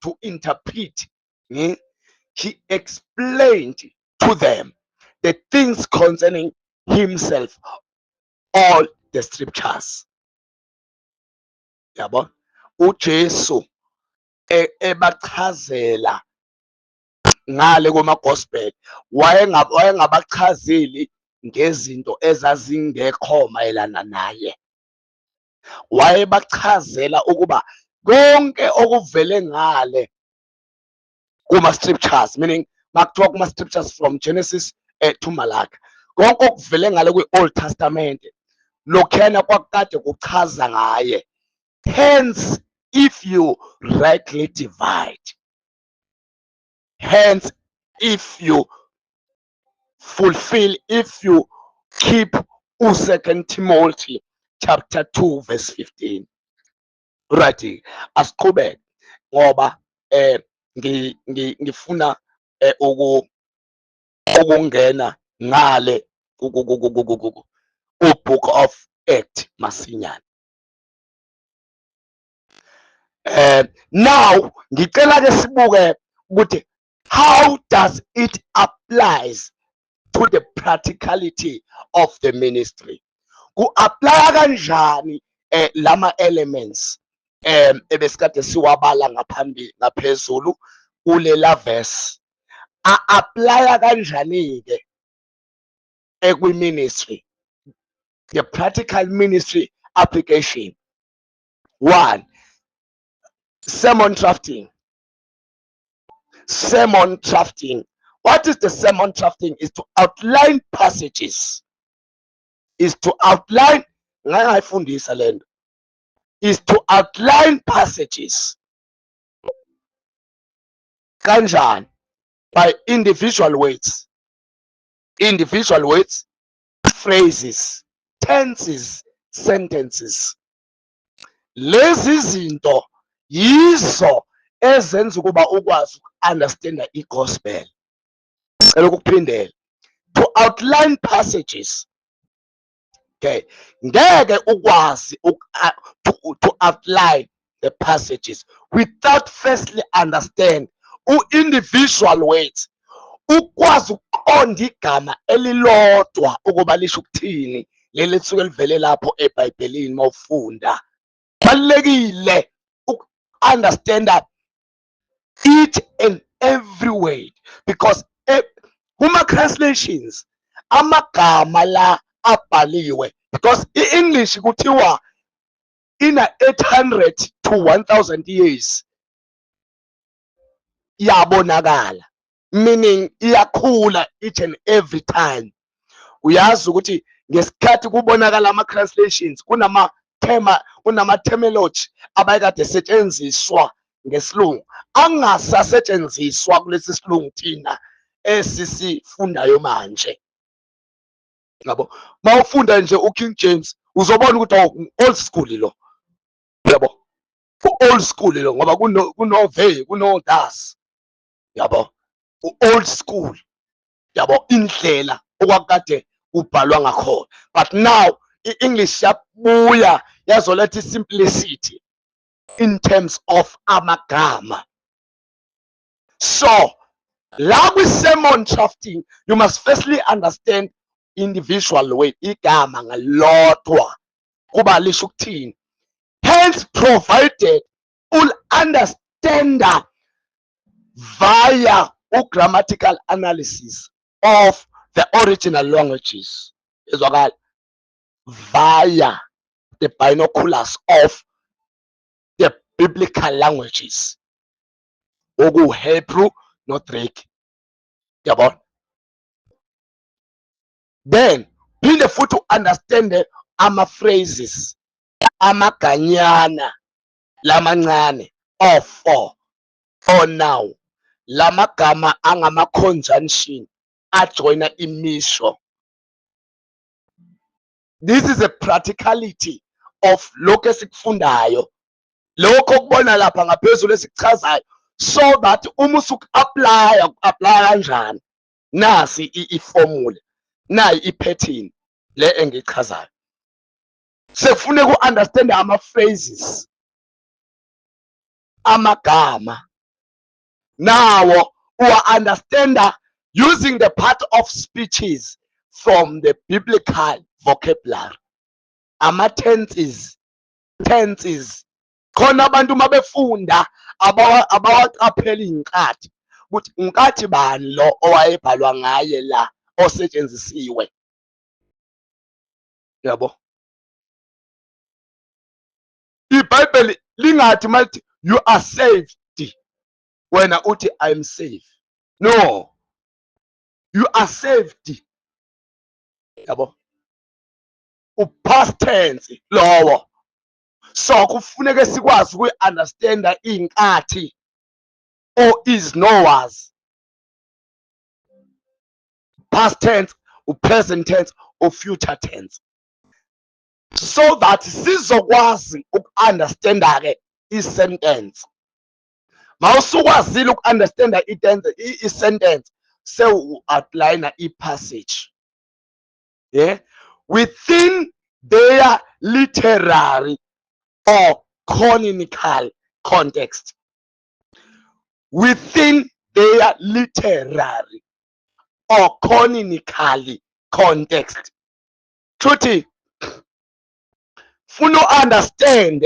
to interpret. He explained to them the things concerning himself, all the scriptures. Yabo, uJesu ebachazela ngale kuma gospel, wayengabachazeli ngezinto ezazingekho mayelana naye. Wayebachazela ukuba konke okuvele ngale kuma scriptures, meaning makuthiwa kuma scriptures from Genesis to Malachi, konke okuvele ngale kwi-Old Testament lokhena kwakade kuchaza ngaye. Hence, if you rightly divide, hence if you fulfill, if you keep 2 Timothy chapter 2 verse 15. Right, asiqhubeke ngoba ngifuna ukungena ngale book of Acts masinyane. Now ngicela ke sibuke ukuthi how does it applies to the practicality of the ministry. Ku-apply kanjani lama elements ebesikade siwabala ngaphezulu kulela verse, a-apply kanjani ke ekwi-ministry, the practical ministry application. 1, sermon drafting. Sermon drafting. What is the sermon drafting? Is to outline passages. Is to outline, is to outline passages. Kanjan, by individual words. Individual words, phrases, tenses, sentences. Lezi zinto yizo ezenza ukuba ukwazi understand i-gospel. To outline passages. Okay, ngeke ukwazi to outline the passages without firstly understand individual words. Ukwazi ukuqonda igama elilodwa ukuba lisho ukuthini leli lisuke livele lapho eBhayibhelini mawufunda. Balekile understand that each and every word, because kuma translations amagama la abhaliwe, because i-English kuthiwa ina 800 to 1000 years yabonakala, meaning iyakhula each and every time. Uyazi ukuthi ngesikhathi kubonakala ama translations kunama terminology abayekade setshenziswa ngesilungu angasasetshenziswa kulesi silungu thina esisifundayo manje. Yabo, mawufunda nje uKing James uzobona ukuthi old school lo. Yabo, old school lo ngoba kuno they, kuno das. Yabo, old school. Yabo, indlela okwakade ubhalwa ngakhona. But now i-English yabuya yazoletha simplicity in terms of amagama. So la kwi-sermon drafting, you must firstly understand individual way, igama ngalodwa kuba lisho ukuthini. Hence, provided ul understand via grammatical analysis of the original languages, via the binoculars of the biblical languages, oku Hebrew no Greek. Yabona? Then phinde futhi understand ama-phrases, amaganyana lamancane of or now, lamagama angama-conjunction ajoyina imisho. This is a practicality of lokho esikufundayo, lokho okubona lapha ngaphezulu esikuchazayo, so that uma usuku-apply kanjani, nasi i-formula, nayi i-pattern le engichazayo. Sekufuneka u-understand ama-phrases, amagama nawo uwa-understanda using the part of speeches from the biblical vocabulary. Ama-tenses khona abantu mabefunda abawaqapheli inkathi ukuthi inkathi bani lo owayebhalwa ngaye la osetshenzisiwe. Yabo, iBhayibheli lingathi malithi you are saved wena uthi I'm safe. No, you are saved. Yabo, u-past tense lowo. So kufuneka sikwazi ukuyi-understanda inkathi or is no was, past tense, present tense or future tense, so that sizokwazi uku-understanda ke i-sentence. Mawusukwazile uku-understanda i-sentence sewu-outline i-passage, yeah, within their literary or canonical context. Within their literary or canonically context. Chuthi funa understand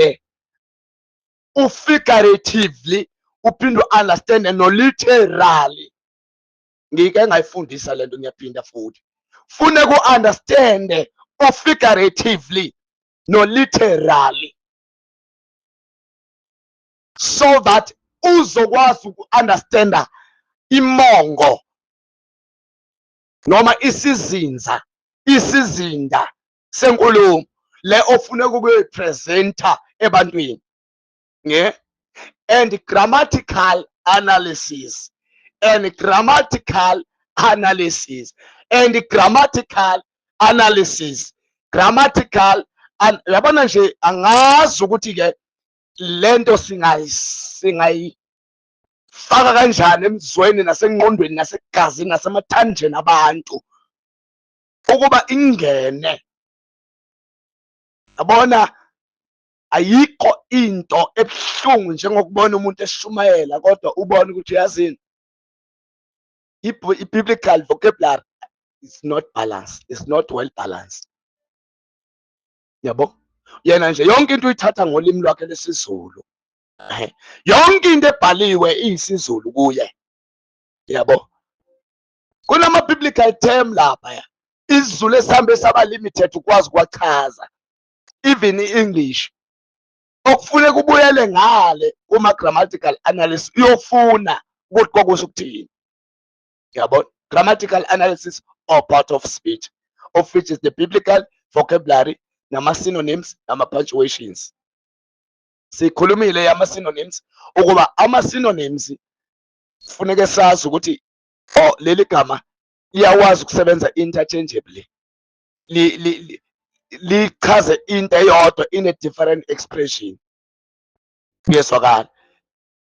figuratively uphinde understand no literally. Ngike ngayifundisa lento ngiyaphinda futhi. Funa ku understand figuratively no literally, so that uzokwazi uku-understanda imongo noma isizinda senkulumo le ofuneka ukuyipresenta ebantwini, yeah, and grammatical analysis and grammatical analysis and grammatical analysis grammatical. Yabona nje angazi ukuthi ke lento singayifaka kanjani emzweni nasengqondweni nasegazini nasemathanjeni abantu ukuba ingene. Yabona ayikho into ebuhlungu njengokubona umuntu eshumayela kodwa ubone ukuthi yazini i-biblical vocabulary is not balanced, it's not well balanced. Yabo, yena nje yonke into uyithatha ngolimi lwakhe lesizulu, yonke into ebhaliwe iyisizulu kuye. Yabo, kunama biblical term lapha isizulu esihambe saba limited ukwazi ukwachaza, even English okufuneka ubuyele ngale kuma grammatical analysis uyofuna ukuthi kokusho ukuthini. Yabo, grammatical analysis or part of speech, of which is the biblical vocabulary nama synonyms nama punctuations. Sikhulumile yama synonyms ukuba ama synonyms kufuneka sazi ukuthi leli gama liyawazi ukusebenza interchangeably, lichaze into eyodwa in a different expression. Kuyezwakala.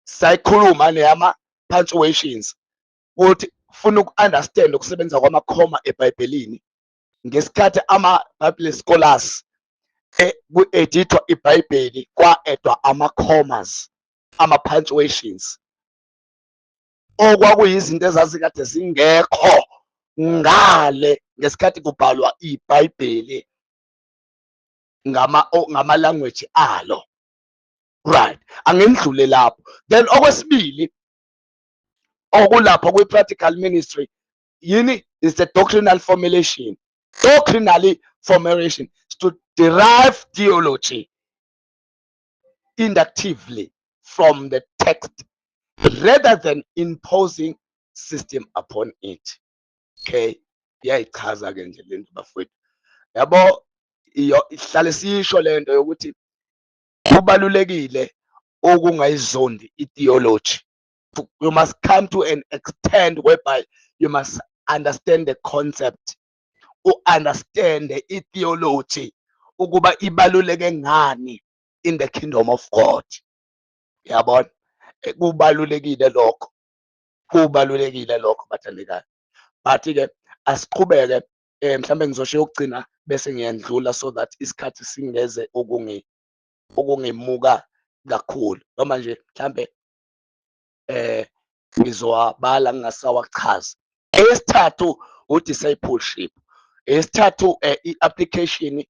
Sayikhuluma neyama punctuations ukuthi ufuna uku-understand ukusebenza kwamakhoma eBhayibhelini ngesikhathi ama-Bible scholars ku-edithwa iBhayibheli kwa-edwa ama-commas, ama-punctuations okwakuyizinto ezazikade zingekho ngale ngesikhathi kubhalwa iBhayibheli ngama-language alo. Right, angindlule lapho. Then okwesibili okulapho kwi-practical ministry yini is the doctrinal formulation. Doctrinally formulation is to derive theology inductively from the text rather than imposing system upon it. Okay, iyayichaza ke nje lento bafowethu. Yabo, ihlale sisho lento yokuthi kubalulekile okungayizondi itheology. You must come to an extent whereby you must understand the concept, understand the theology ukuba ibaluleke ngani in the kingdom of God. Yabona, kubalulekile lokho, bathandekayo. But ke asiqhubeke mhlambe ngizosho ukugcina bese ngiyandlula so that isikhathi singeze okungemuka kakhulu, noma nje mhlambe ngizowabala ngingasawachaza. Eyesithathu discipleship. Eyesithathu i-application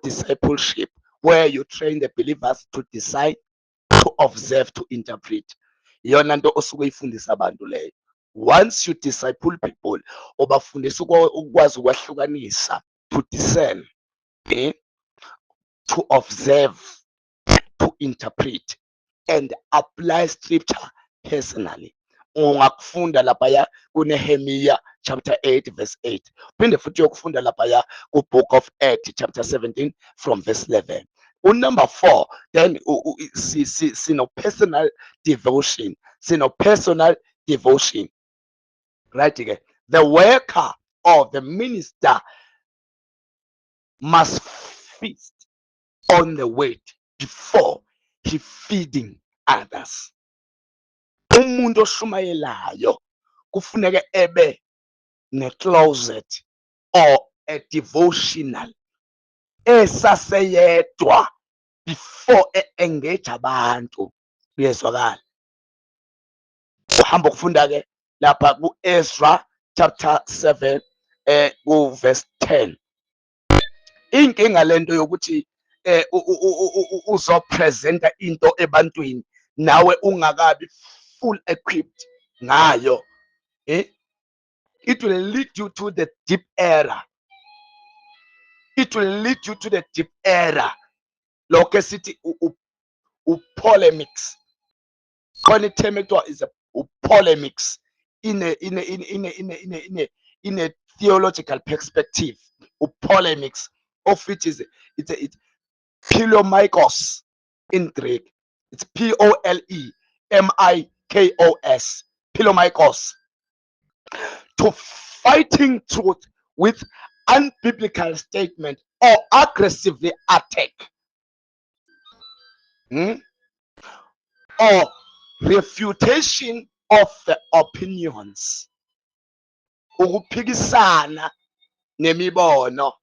discipleship, where you train the believers to decide, to observe, to interpret. Iyona nto osuke uyifundisa abantu leyo. Once you disciple people, ubafundisa ukwazi ukwahlukanisa, to discern, to observe, to interpret and apply scripture personally. Ungakufunda laphaya kuNehemiya chapter 8 verse 8, phinde futhi uyokufunda laphaya ku-book of Acts chapter 17 from verse 11. Number 4, then personal devotion. Personal devotion. Right again. The worker or the minister must feast on the word before he feeding others. Umuntu oshumayelayo kufuneka ebe ne-closet or a devotional esaseyedwa before engage abantu. Kuyezwakala. Uhamba ukufunda ke lapha ku-Ezra chapter 7 verse 10. Inkinga lento yokuthi uzopresenta into ebantwini nawe ungakabi full equipped ngayo, it will lead you to the deep error. It will lead you to the deep error. Lokho esithi polemics. Khona iterm ekuthiwa is a polemics in a theological perspective. Polemics, of which is it's Polemikos in Greek. It's Polemikos. Polemikos. To fighting truth with unbiblical statement or aggressively attack, or refutation of the opinions. Ukuphikisana nemibono.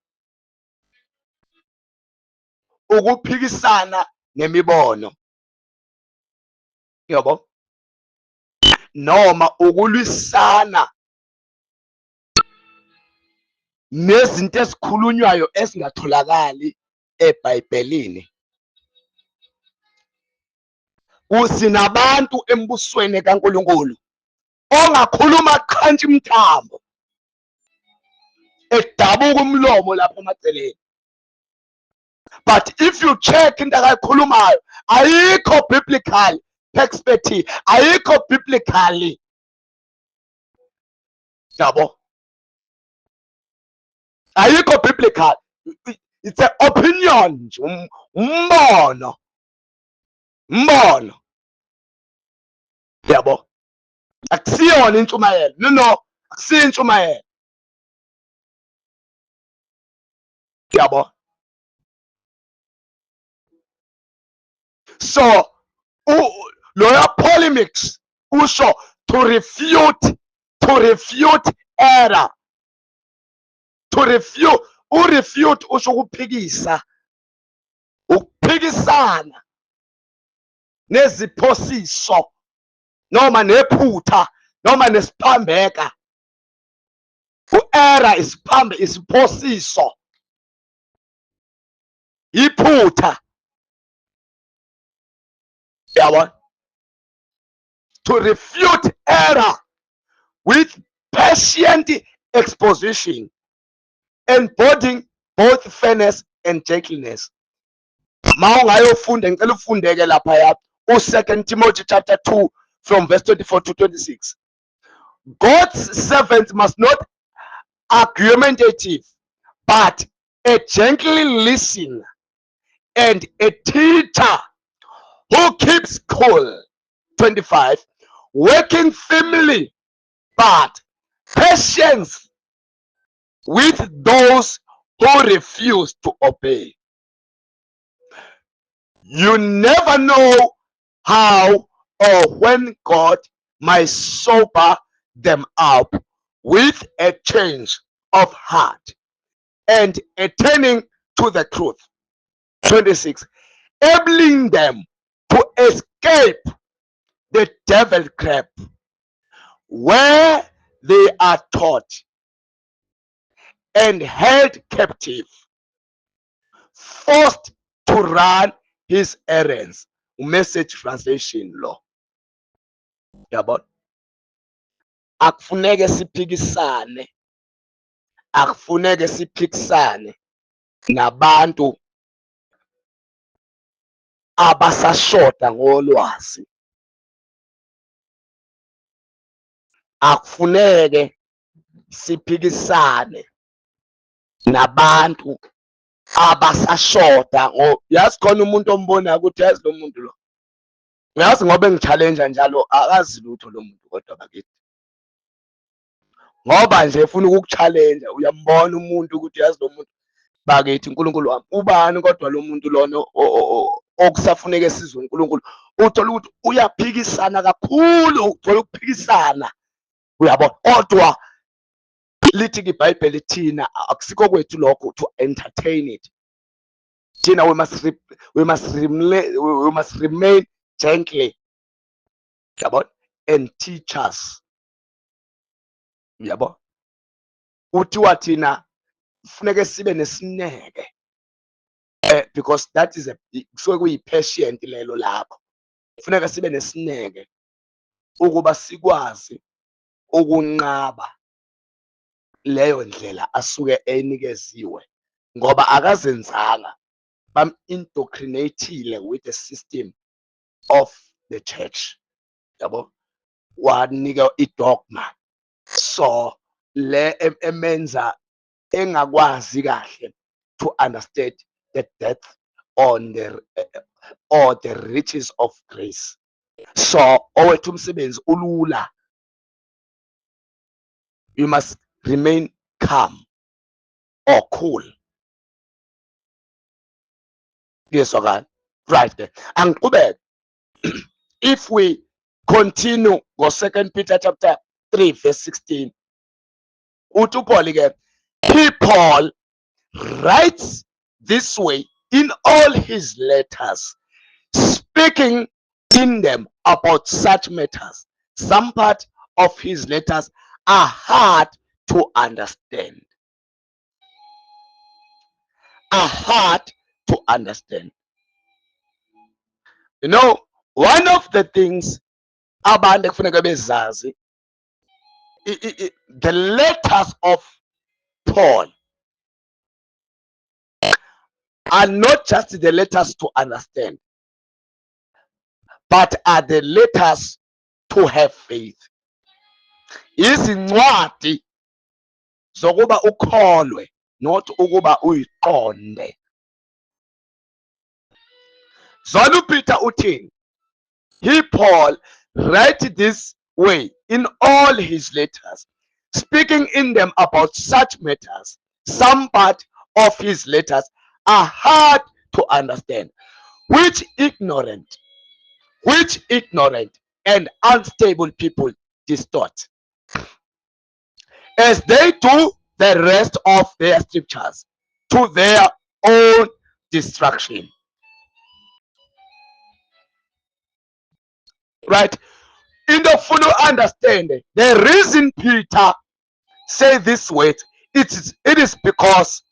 Ukuphikisana nemibono. Yabo? Noma ukulwisana nezinto ezikhulunywayo ezingatholakali eBhayibhelini. Usinabantu embusweni kaNkulunkulu ongakhuluma qhantsha imthambo, edabuka umlomo lapha emaceleni. But if you check into akayikhulumayo, ayikho biblical perspective, ayikho biblically. Yabo? Ayikho biblical. It's an opinion, umbono. Mbono. Yabo? Akusiyona intshumayelo. No, akusiyo intshumayelo. Yabo? So, lawyer polemics usho to refute error. To refute, urefute usho ukuphikisa, ukuphikisana neziphosiso noma nephutha noma nesiphambeka. U-error isiphosiso, iphutha. Yabona? To refute error with patient exposition, embodying both fairness and gentleness. Mawungayofunda ngicela ufundeke lapha u2 Timothy chapter 2 from verse 24 to 26. God's servant must not argumentative, but a gently listen and a teacher who keeps cool. 25. Working firmly, but patience with those who refuse to obey. You never know how or when God might sober them up with a change of heart and a turning to the truth. 26. Enabling them to escape the devil trap, where they are taught and held captive, forced to run his errands. Message translation lo. Yabona, akufuneke siphikisane, akufuneke siphikisane nabantu abasashoda ngolwazi. Akufuneke siphikisane nabantu abasashoda yazi khona umuntu ombona ukuthi yazi lo muntu lo, uyazi ngoba engichallenge njalo akazi lutho lo muntu, kodwa bakithi ngoba nje efuna ukukuchallenge, uyambona umuntu ukuthi yazi lo muntu bakithi uNkulunkulu wami ubani, kodwa lo muntu lona okusafuneke sizwe uNkulunkulu uthola ukuthi uyaphikisana kakhulu, uthola ukuphikisana, uyabona. Kodwa lithi iBhayibheli thina akusikho kwethu lokho to entertain it. Thina we must remain gently, yabona, and teach us, yabona. Uthiwa thina kufuneke sibe nesineke, because that is kusuke kuyi-patient lelo lakho. Kufuneka sibe nesineke ukuba sikwazi ukunqaba leyo ndlela asuke enikeziwe, ngoba akazenzanga, bam-indoctrinatile with the system of the church, yabo, wanika idogma, so le emenza engakwazi kahle to understand the depth on the or the riches of grace. So owethu umsebenzi ulula, you must remain calm or cool. Yes, okay, right there. Angiqhubeke. If we continue go 2 Peter chapter 3 verse 16, uthi uPaul ke, he Paul writes this way in all his letters, speaking in them about such matters. Some part of his letters are hard to understand. Are hard to understand. You know, one of the things abantu kufuneka bezazi, the letters of Paul are not just the letters to understand, but are the letters to have faith. Izincwadi zokuba ukholwe, not ukuba uyiqonde. Zona uPeter uthini? He Paul write this way in all his letters, speaking in them about such matters. Some part of his letters are hard to understand, which ignorant and unstable people distort, as they do the rest of their scriptures, to their own destruction. Right? In the full understanding, the reason Peter say this word, it is because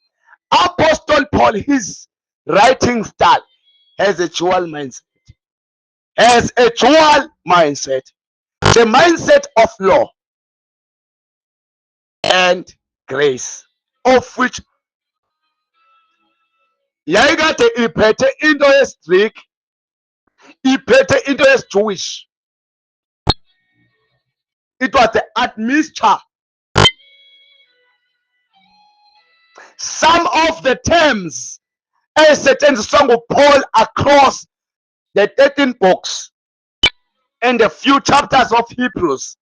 Apostle Paul, his writing style has a dual mindset. Has a dual mindset. The mindset of law and grace, of which yayikade iphethe into yesiGreek, iphethe into yesiJewish. It was the admixture. Some of the terms ezisetshenziswa nguPaul across the 13 books and a few chapters of Hebrews,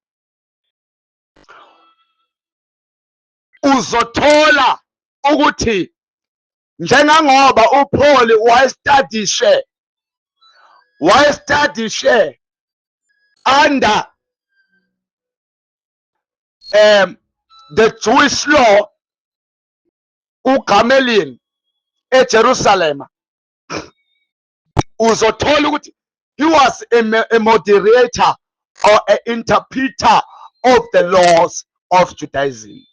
uzothola ukuthi njengangoba uPaul wayestudishe under the Jewish law, uGamaliel eJerusalem, uzothola ukuthi He was a moderator or an interpreter of the laws of Judaism.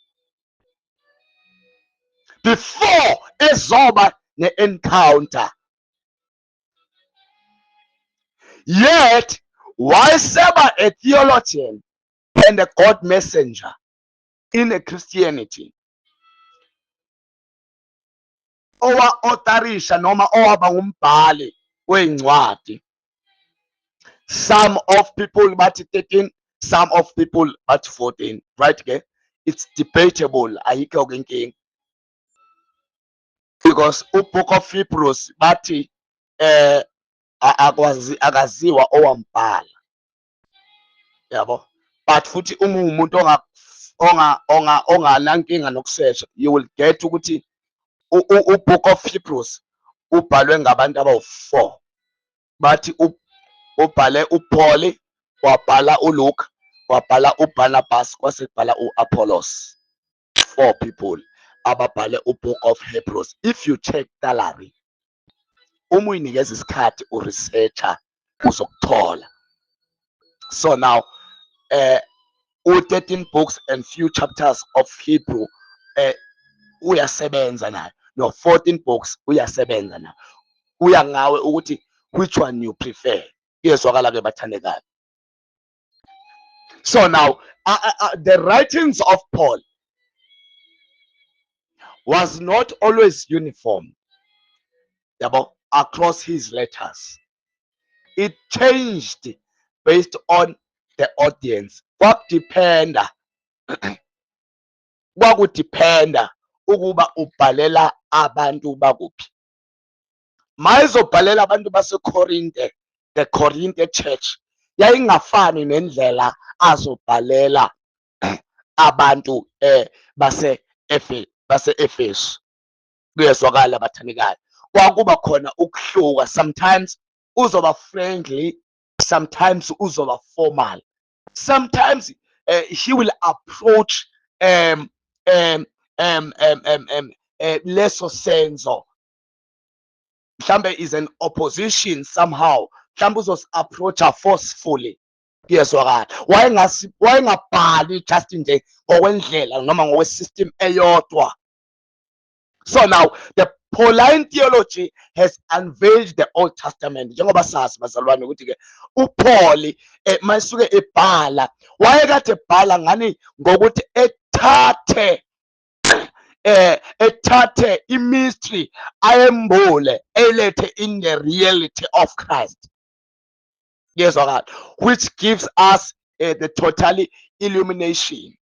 Before ezoba ne-encounter. Yet, wayeseba a theologian and a God messenger in a Christianity. Owa-authorisha noma owaba ngumbhali wencwadi. Some of people bathi 13, some of people bathi 14. Right, okay? It's debatable. Ayikho inkinga. Because uBook of Hebrews bathi akaziwa owambhala. Yabo. But futhi uma umuntu onganankinga nokusearch, you will get ukuthi uBook of Hebrews ubhalwe ngabantu abawu-4. Bathi ubhale uPaul, wabhala uLuke, wabhala uBarnabas, kwase kubhala uApollos. 4 people ababhale uBook of Hebrews. If you check Talari, uma uyinikeza isikhathi uresearcher uzokuthola. So now 13 books and few chapters of Hebrew uyasebenza nayo. No, 14 books uyasebenza nayo. Uya ngawe ukuthi which one you prefer. Iyezwakala ke bathandekayo. So now the writings of Paul was not always uniform, across his letters. It changed based on the audience. Kwakudependa ukuba ubhalela abantu bakuphi. Mayizobhalela abantu baseKorinte, the Corinthian church, yayingafani nendlela azobhalela abantu base-Efesu. Kuyezwakala bathandekayo. Kwakuba khona ukuhluka. Sometimes uzoba friendly, sometimes uzoba formal. Sometimes he will approach leso senzo. Mhlambe is an opposition somehow. Mhlambe uzos-approacha forcefully. Kuyezwakala. Wayengabhali just nje ngokwendlela noma ngokwesystem eyodwa. So now the Pauline theology has unveiled the Old Testament. Njengoba sazi bazalwane ukuthi ke uPaul mayisuke ebhala wayekade ebhala ngani ngokuthi ethathe imystery ayembule elethe in the reality of Christ. Yes, which gives us the total illumination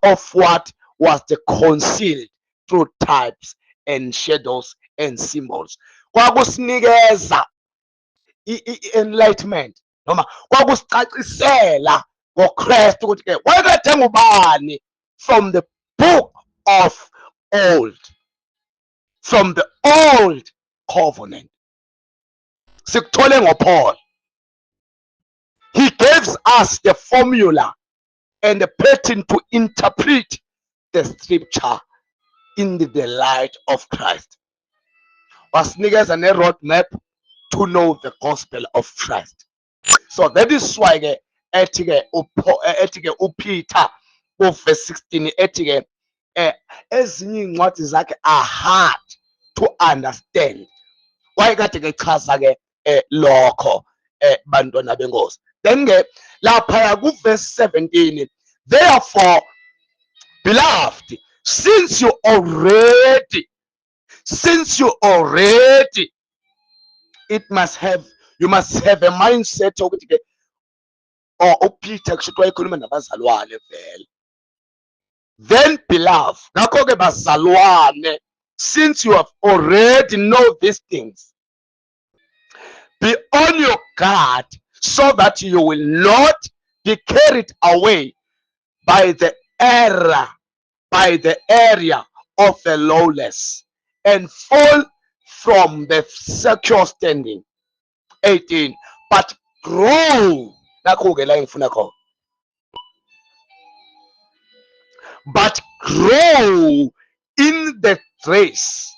of what was the concealed through types and shadows and symbols. Kwakusinikeza enlightenment noma kwakusicacisela ngoKristu ukuthi ke wayekade ngubani from the book of old, from the old covenant. Sikuthole ngoPaul. He gives us the formula and the pattern to interpret the scripture in the light of Christ. Wasinikeza ne roadmap to know the gospel of Christ. So that is why ethi ke uPeter verse 16 ethi ke ezinye incwadi zakhe are hard to understand. Wayekade ke chaza ke lokho bantwana benkosi. Then ke lapha ku verse 17, therefore beloved, since you already you must have a mindset ukuthi ke uPeter kusho wayekhuluma nabazalwane vele. Then beloved, ngakho ke bazalwane, since you have already know these things, be on your guard so that you will not be carried away by the error, by the area of the lawless, and fall from the secure standing. 18, but grow. But grow in the grace.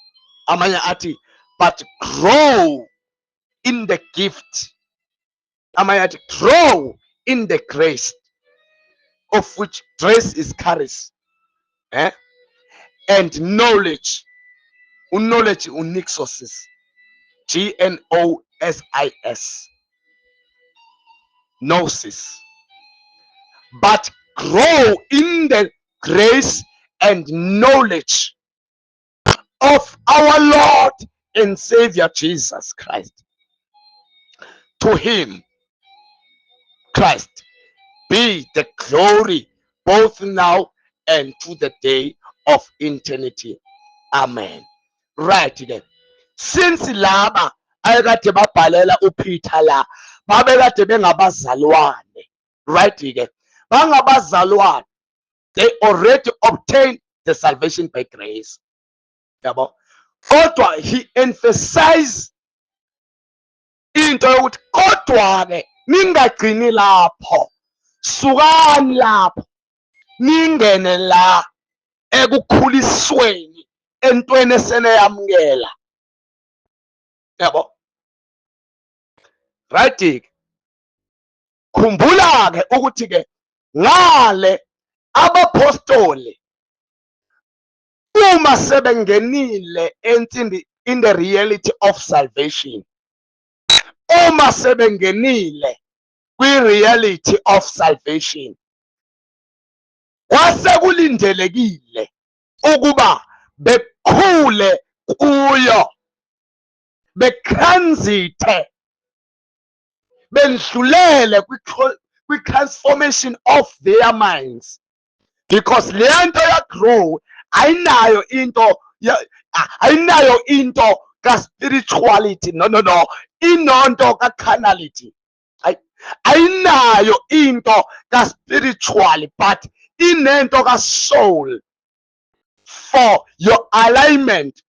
Amanya ati, but grow in the gift Amayathi grow in the grace, of which grace is charis, and knowledge. Knowledge unixosis, gnosis, gnosis. But grow in the grace and knowledge of our Lord and Savior Jesus Christ. To him, Christ, be the glory both now and to the day of eternity. Amen. Right then. Since laba ayekade babhalela uPeter la babekade bengabazalwane, right ke bangabazalwane, they already obtained the salvation by grace. Yabo, kodwa he emphasized into yokuthi kodwa ke ningagcini lapho, sukani lapho ningene la ekukhulisweni entweni eseneyamukela. Yabo, right ke khumbula ke ukuthi ke ngale abapostoli uma sebengenile in the reality of salvation, uma sebengenile kwi-reality of salvation, kwase kulindelekile ukuba bekhule kuyo, betransite, bendlulele kwi-transformation of their minds, because le nto yagrow ayinayo into ka-spirituality, no, inonto ka-carnality, ayinayo into ka-spiritual, but inento ka-soul for your alignment,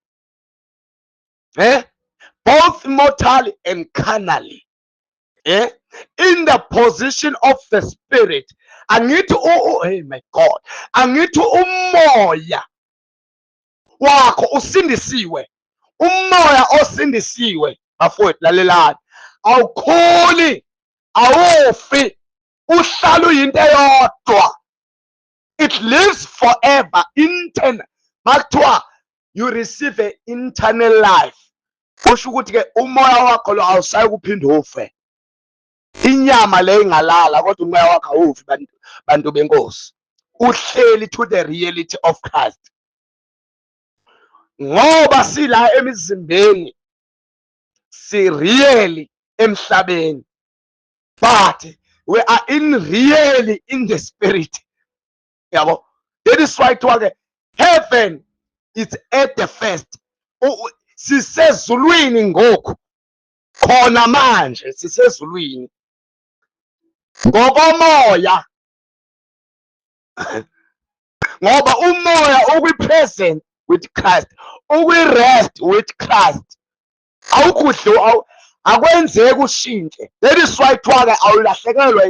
both mortally and carnally, in the position of the spirit. Angithi hey my God, angithi umoya wakho usindisiwe, umoya osindisiwe bafowethu lalelani, awukhuli, awufi, uhlala uyinto eyodwa. It lives forever, internal. Makuthiwa you receive an internal life, kusho ukuthi ke umoya wakho lo awusayi kuphinde ufe. Inyama le ingalala kodwa umoya wakho awufi, bantu benkosi, uhleli to the reality of Christ. Ngoba sila emizimbeni si really emhlabeni, but we are really in the spirit. Yabo, that is why to heaven is at the first. Sisezulwini ngoku, khona manje sisezulwini ngokomoya, ngoba umoya ukwi-present with Christ, ukwi-rest with Christ, awukudle, akwenzeki ushintshe. That is why kuthiwa-ke awulahlekelwa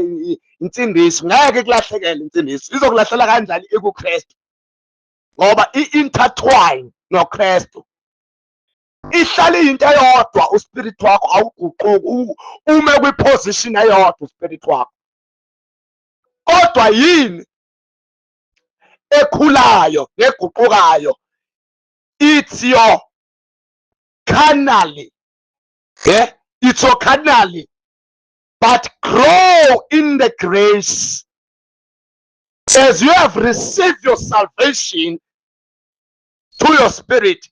insindiso, ngeke kulahlekele insindiso. Izokulahlela kanjani ikuKristu? Ngoba i-intertwine noKristu, ihlala into eyodwa. Uspirit wakho awuguquki, ume kwi-position eyodwa uspirit wakho. Kodwa yini ekhulayo neguqukayo? It's your carnally, it's your carnally, but grow in the grace as you have received your salvation to your spirit.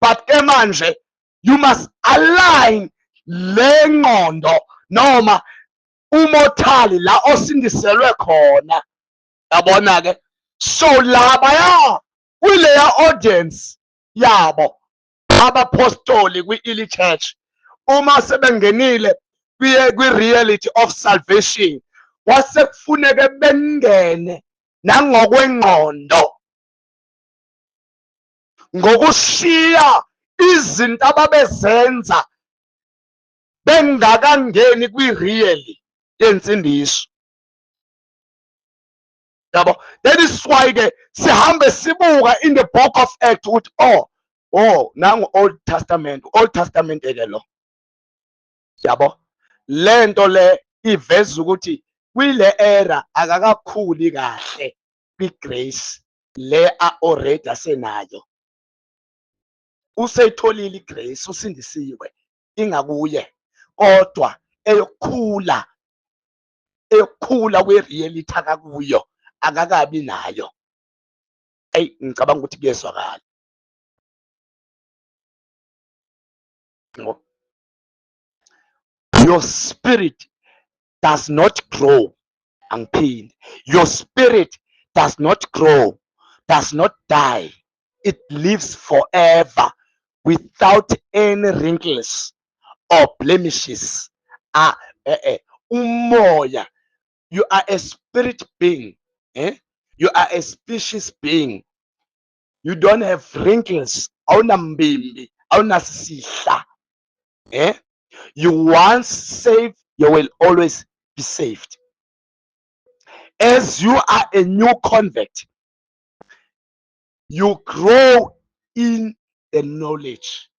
But manje you must align le ngqondo noma umortali la osindiselwe khona. Yabona ke, so labaya kuleya audience yabo abapostoli kwi-early church, uma sebengenile kwi-reality of salvation, kwase kufuneke bengene nangokwengqondo, ngokushiya izinto ababezenza bengakangeni kwi-really yensindiso. Yabo, that is why ke sihambe sibuka in the book of Acts ukuthi nangu Old Testament ke lo. Yabo, lento le iveza ukuthi kwile era akakakhuli kahle kwi-grace le already asenayo. Useyitholile igrace, usindisiwe, ingakuye, kodwa eyokukhula kwe-reality akakuyo, akakabi nayo. Ngicabanga ukuthi kuyezwakala. Your spirit does not grow. Angiphinda. Your spirit does not grow, does not die. It lives forever without any wrinkles or blemishes. Umoya, you are a spirit being. You are a species being. You don't have wrinkles. Awunambimbi, awunasihla. You once saved, you will always be saved. As you are a new convert, you grow in the knowledge.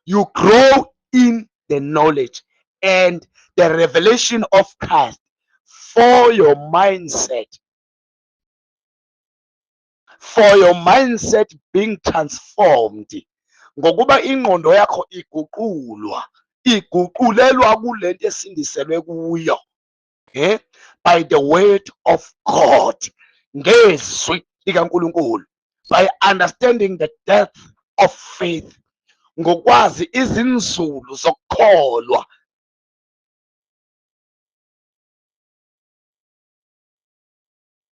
You grow in the knowledge and the revelation of Christ for your mindset. For your mindset being transformed. Ngokuba ingqondo yakho iguqulelwa kulento esindiselwe kuyo. By the word of God. Ngezwi likaNkulunkulu. By understanding the depth of faith. Ngokwazi izinzulu zokukholwa.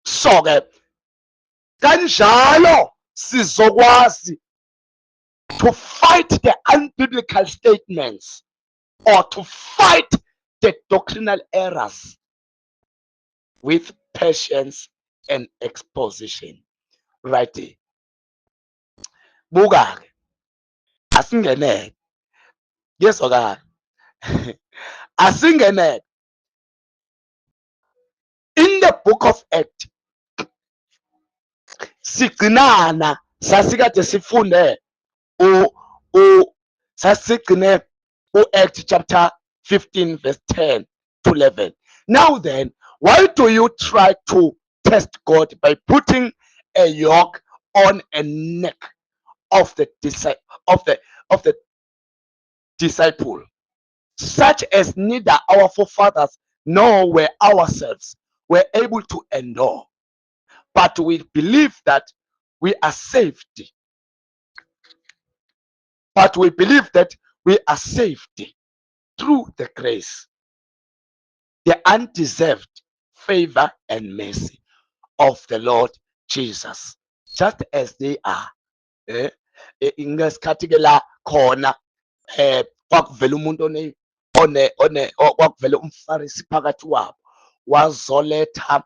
So ke kanjalo sizokwazi to fight the unbiblical statements or to fight the doctrinal errors with patience and exposition. Right? Buka ke asingene. Yezwakala. Asingene. In the book of Acts, sigcinana sasikade sifunde sasigcine Acts chapter 15 verse 10 to 11. Now then, why do you try to test God by putting a yoke on a neck of the disciple, such as neither our forefathers nor were ourselves were able to endure? But we believe that we are saved. But we believe that we are saved through the grace, the undeserved favor and mercy of the Lord Jesus, just as they are. Ngesikhathi ke la khona kwakuvela umuntu kwakuvela umfarisi phakathi wabo wazoletha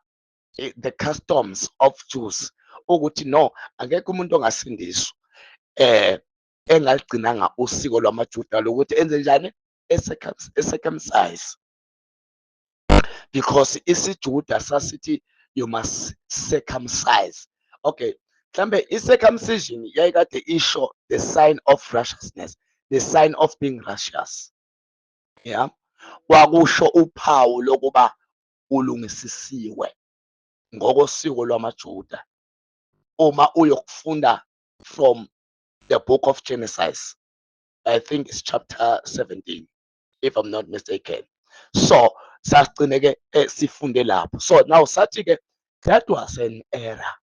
the customs of Jews ukuthi no, akekho umuntu ongasindiswa engaligcinanga usiko lwamaJuda lokuthi enze njani, circumcise, because isiJuda sasithi you must circumcise. Okay, mhlambe i-circumcision yayikade isho the sign of righteousness, the sign of being righteous. Yeah, kwakusho uphawu lokuba ulungisisiwe ngokosiko lwamaJuda. Uma uyokufunda from the book of Genesis, I think it's chapter 17, if I'm not mistaken. So sasigcine ke sifunde lapho. So now sathi ke that was an error.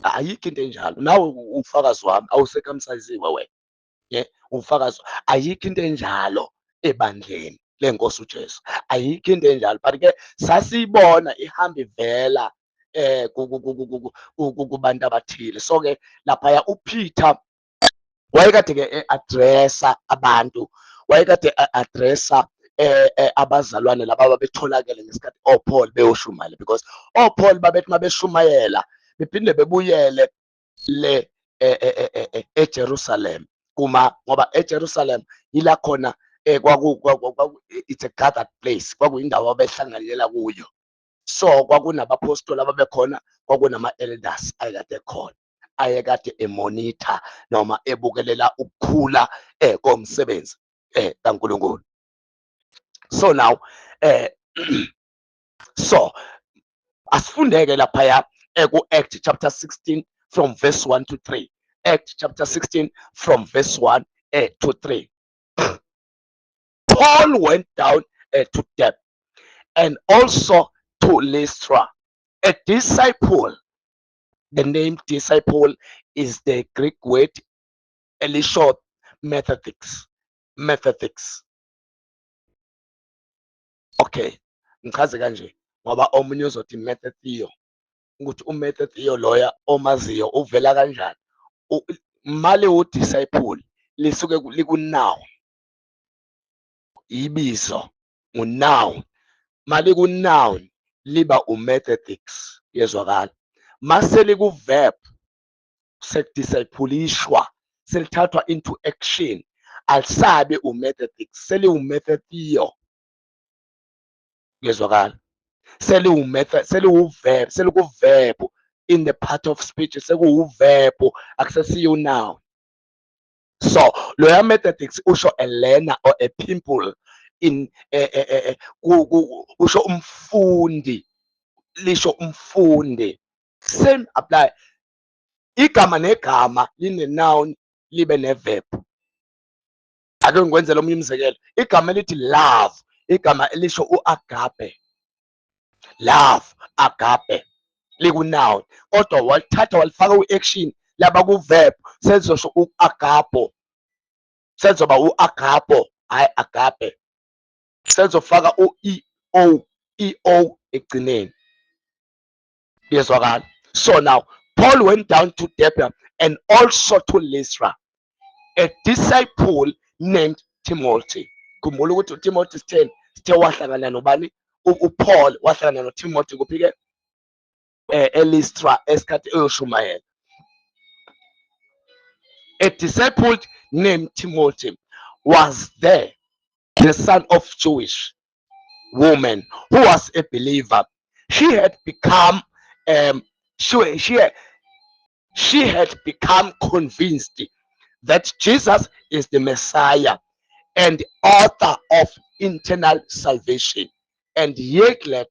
Ayikho into enjalo. Nawe ufakazi wami awucircumcisiwe wena. Ufakazi, ayikho into enjalo ebandleni lenkosi uJesu. Ayikho into enjalo. But ke sasibona ihamba ivela kubantu abathile. So ke lapha uPeter wayekade ke addressa abantu, wayekade addressa abazalwane laba ababetholakele ngesikhathi oPaul beyoshumayela, because oPaul babethi mabeshumayela bephinde bebuyele le eJerusalem ngoba eJerusalem yila khona it's a gathered place, kwakuyindawo abehlanganela kuyo. So kwakunabapostoli ababekhona, kwakunama-elders ayekade khona, ayekade emonitha noma ebukelela ukukhula komsebenzi kaNkulunkulu. So now So asifundeke laphaya ku-Acts chapter 16 from verse 1 to 3. Acts chapter 16 from verse 1 to 3. Paul went down to Derbe and also to Lystra. A disciple, the name disciple is the Greek word Elisha Methodix. Methodix. Okay, ngichaze kanje ngoba omunye uzothi Methethio ukuthi uMethethio loya omaziyo uvela kanjani. Male udisciple lisuke likunoun, ibizo unoun. Mali ku-noun liba u-methodics, yezwakala. Mase liku-verb sekudisciplishwa, selithathwa into action, alisabe u-methodics, seliwu-methethio, yezwakala. Seliwu-verb, seliku-verb in the part of speech, sekuwu-verb, akusesiyo noun. So loya methodics usho a learner or a pupil in usho umfundi, lisho umfundi. Same apply. Igama negama line noun libe ne verb. Ake ngikwenzela omunye umzekelo. Igama elithi love, igama elisho uagape. Love, agape, liku noun. Kodwa walithatha walifaka u-action laba ku-verb sezosho u-agapo. Sezoba u-agapo, hayi agape. Sezofaka eo ekugcineni. Yezwakala. So now Paul went down to Derbe and also to Lystra. A disciple named Timothy. Khumbula ukuthi uTimothy 10 sithe wahlangana nobani? uPaul wahlangana noTimothy kuphi-ke eLystra esikhathi eyoshumayela. A disciple named Timothy was there, the son of Jewish woman who was a believer. She had become she had become convinced that Jesus is the Messiah and author of eternal salvation, and yielded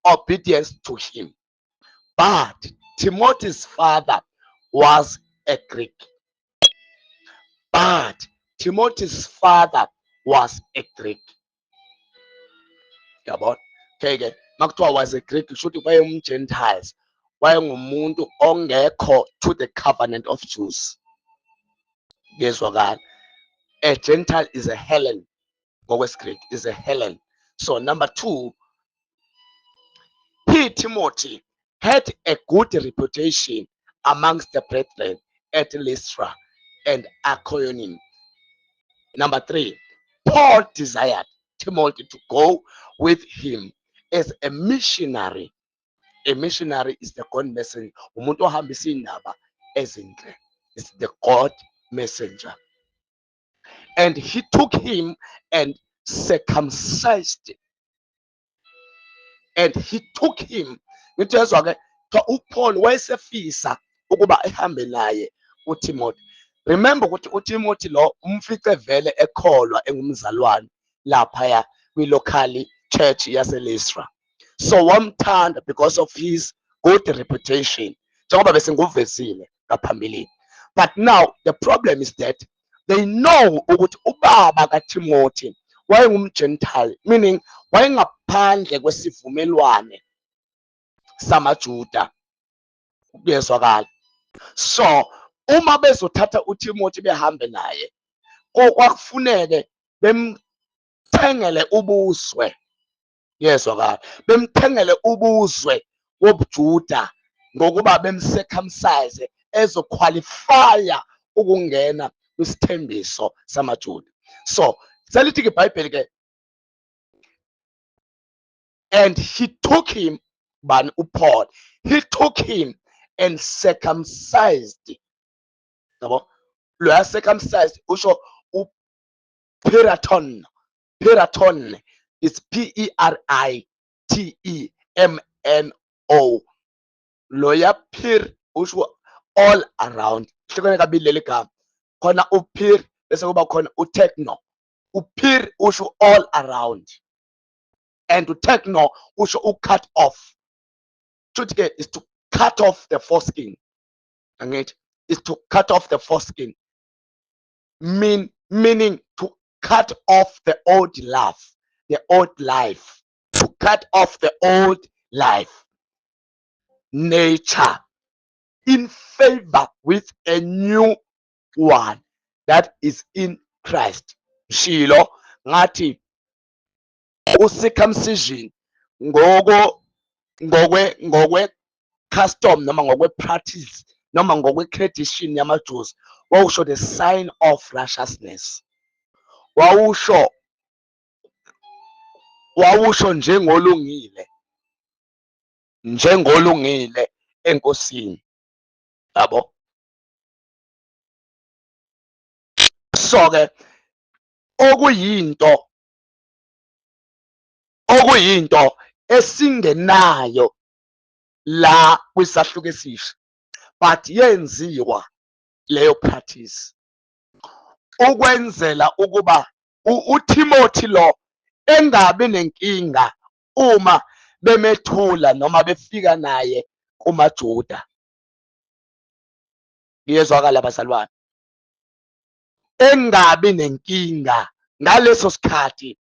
obedience to him. But Timothy's father was a Greek. But Timothy's father was a Greek. Yabona? Okay-ke makuthiwa was a Greek kusho ukuthi wayengumGentiles, wayengumuntu ongekho to the covenant of Jews. Ngezwakala. A Gentile is a Helen. Greek is a Helen. So number 2, Timothy had a good reputation amongst the brethren at Lystra and Iconium. Number 3, Paul desired Timothy to go with him as a missionary. A missionary is the God messenger. Umuntu ohambisa indaba ezinhle. It's the God messenger. And he took him and circumcised. And he took him. Ngithezwa-ke uPaul wayesefisa ukuba ehambe naye uTimothy. Remember ukuthi uTimothy lo umfice vele ekholwa engumzalwane laphaya kwi-local church yaseLystra. So wamthanda because of his good reputation, njengoba bese nguvezile ngaphambilini. But now the problem is that they know ukuthi ubaba kaTimothy wayengumGentile, meaning wayengaphandle kwesivumelwane samaJuda. Kuyezwakala. So uma bezothatha uTimothy behambe naye, kwakufuneke bemthengele ubuzwe. Yezwakala. Bemthengele ubuzwe wobuJuda ngokuba bemcircumcise ezoqualifya ukungena kwisithembiso samaJuda. So selithi ke iBhayibheli ke, and he took him, bani uPaul, he took him and circumcised. Yabo? Lo circumcised usho uperaton. Peraton is P-E-R-I-T-E-M-N-O. Loya pir usho all around. Hlukene kabili leli gama. Khona upir bese kuba khona utekno. Upir usho all around. and techno usho cut off. Truth is to cut off the foreskin. Is to cut off the foreskin. Meaning to cut off the old life, to cut off the old life nature in favor with a new one that is in Christ. Shilo ngathi ucircumcision ngokwe custom noma ngokwe practice noma ngokwe tradition yamaJews wawusho the sign of righteousness, wawusho njengolungile enkosini yabo. So ke okuyinto esingenayo la kwisahluko esisha, but yenziwa leyo practice ukwenzela ukuba uTimothy lo engabi nenkinga uma bemethula noma befika naye kumaJuda. Ngiyezwakala bazalwane, engabi nenkinga ngaleso sikhathi,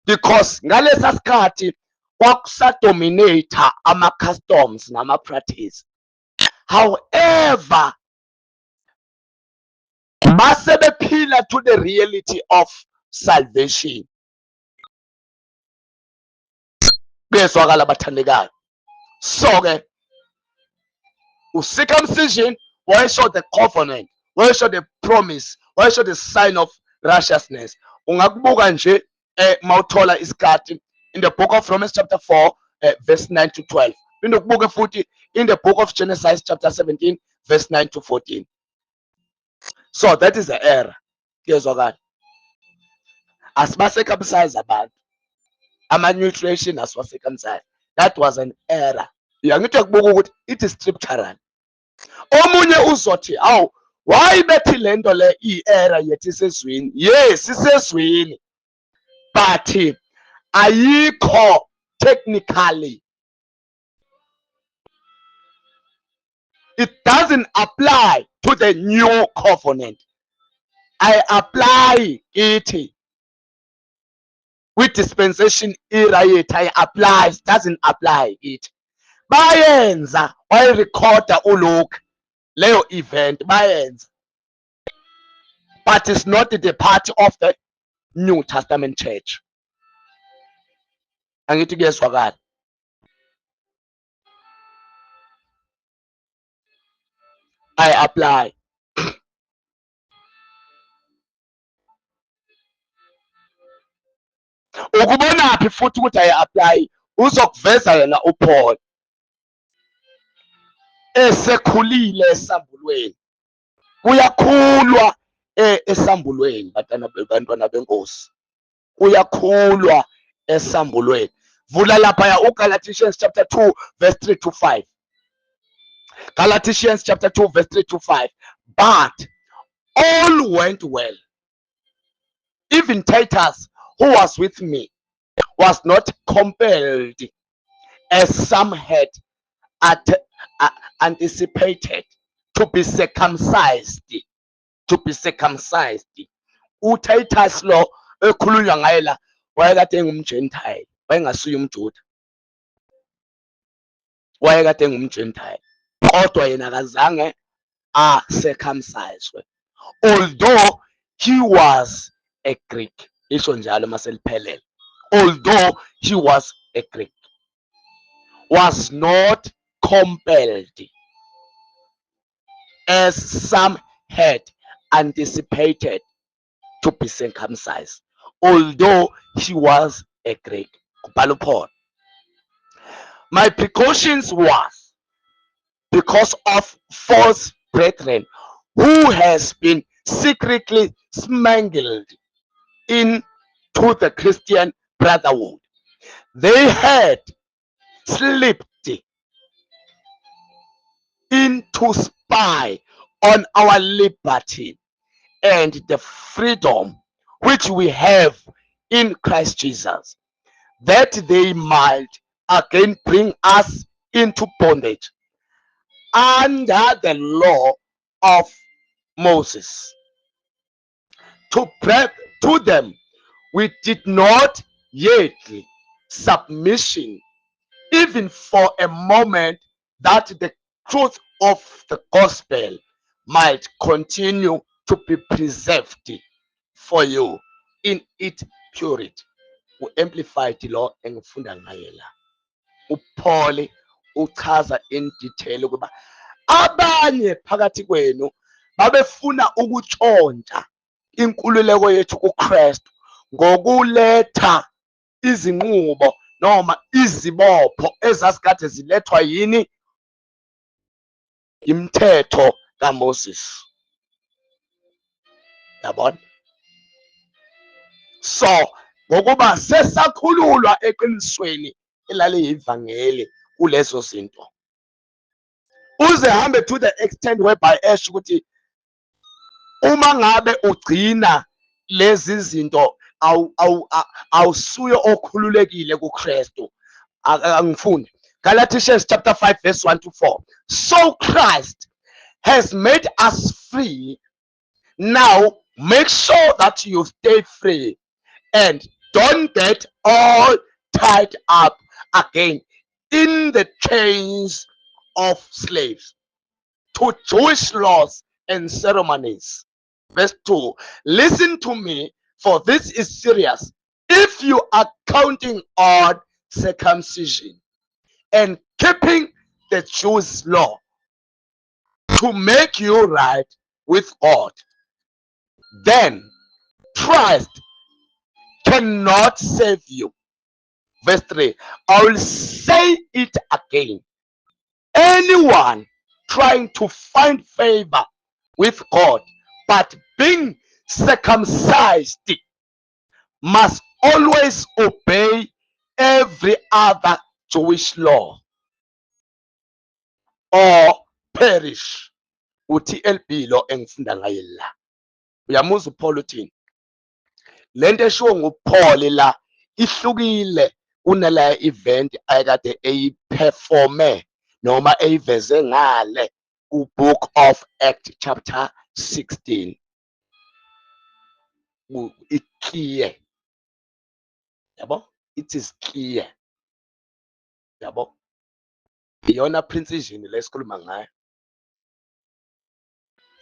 because ngalesa sikhathi kwakusadominate ama-customs nama-practice. However, base bephila to the reality of salvation. Kuyezwakala bathandekayo. So ke ucircumcision wayesho the covenant, wayesho the promise, wayesho the sign of righteousness. Ungakubuka nje mawuthola isikhathi in the book of Romans chapter 4 verse 9 to 12. Ukubuke futhi in the book of Genesis chapter 17 verse 9 to 14. So that is the error. Kuyezwakala. Asibacircumcise abantu. Ama-nutrition asibacircumcise. That was an error. Yangithi ukubuka ukuthi it is scriptural. Omunye uzothi awu why bethi lento le i-error yethu isezwini. Yes, isezwini, but ayikho technically. It doesn't apply to the new covenant. I apply it with dispensation era yethu. I applies, doesn't apply it. Bayenza wayirecorda uLuke leyo event bayenza, but it's not the part of the New Testament church. Angithi kuyezwakala. I apply. Ukubonaphi futhi ukuthi I apply? Uzokuveza yena uPaul esekhulile esambulweni. Kuyakhulwa esambulweni bantwana benkosi. Kuyakhulwa esambulweni. Vula lapha ya uGalatians chapter 2 verse 3 to 5. Galatians chapter 2 verse 3 to 5. But all went well. Even Titus, who was with me, was not compelled as some had anticipated to be circumcised. UTitus lo ekhulunywa ngaye la wayekade engumGentile, wayengasuye umJuda, wayekade engumGentile, kodwa yena akazange circumcised, although he was a Greek. Isho njalo maseliphelele. Although he was a Greek, was not compelled as some had anticipated to be circumcised, although he was a Greek. My precautions was because of false brethren who has been secretly smuggled into the Christian brotherhood. They had slipped in to spy on our liberty and the freedom which we have in Christ Jesus. that they might again bring us into bondage under the law of Moses. To break to them, we did not yet submission, even for a moment, that the truth of the gospel might continue to be preserved for you in its purity. U-amplified lo engifunda ngaye la. uPaul uchaza in detail ukuba abanye phakathi kwenu babefuna ukutshontsha inkululeko yethu kuKristu ngokuletha izinqubo noma izibopho ezasikade zilethwa yini imithetho kaMoses. Yabona? So ngokuba sesakhululwa eqinisweni elaliyivangeli kulezo zinto, uze hambe to the extent whereby esho ukuthi uma ngabe ugcina lezi zinto awusuye okhululekile kuKristu. Angifunde Galatians chapter 5 verse 1 to 4. So Christ has made us free. Now make sure that you stay free and don't get all tied up again in the chains of slaves to Jewish laws and ceremonies. Verse 2. Listen to me, for this is serious. If you are counting on circumcision and keeping the Jews' law to make you right with God, then Christ cannot save you. Verse 3. I will say it again. Anyone trying to find favor with God but being circumcised must always obey every other Jewish law or perish. uTLB lo engifunda ngaye la. Uyamuzwa uPaul uthini? Lento eshiwo nguPaul la ihlukile kunala event ayekade eyiperforme noma eyiveze ngale uBook of Acts chapter 16. It clear. Yabo? It is clear. Yabo? Iyona precision lesikhuluma ngayo.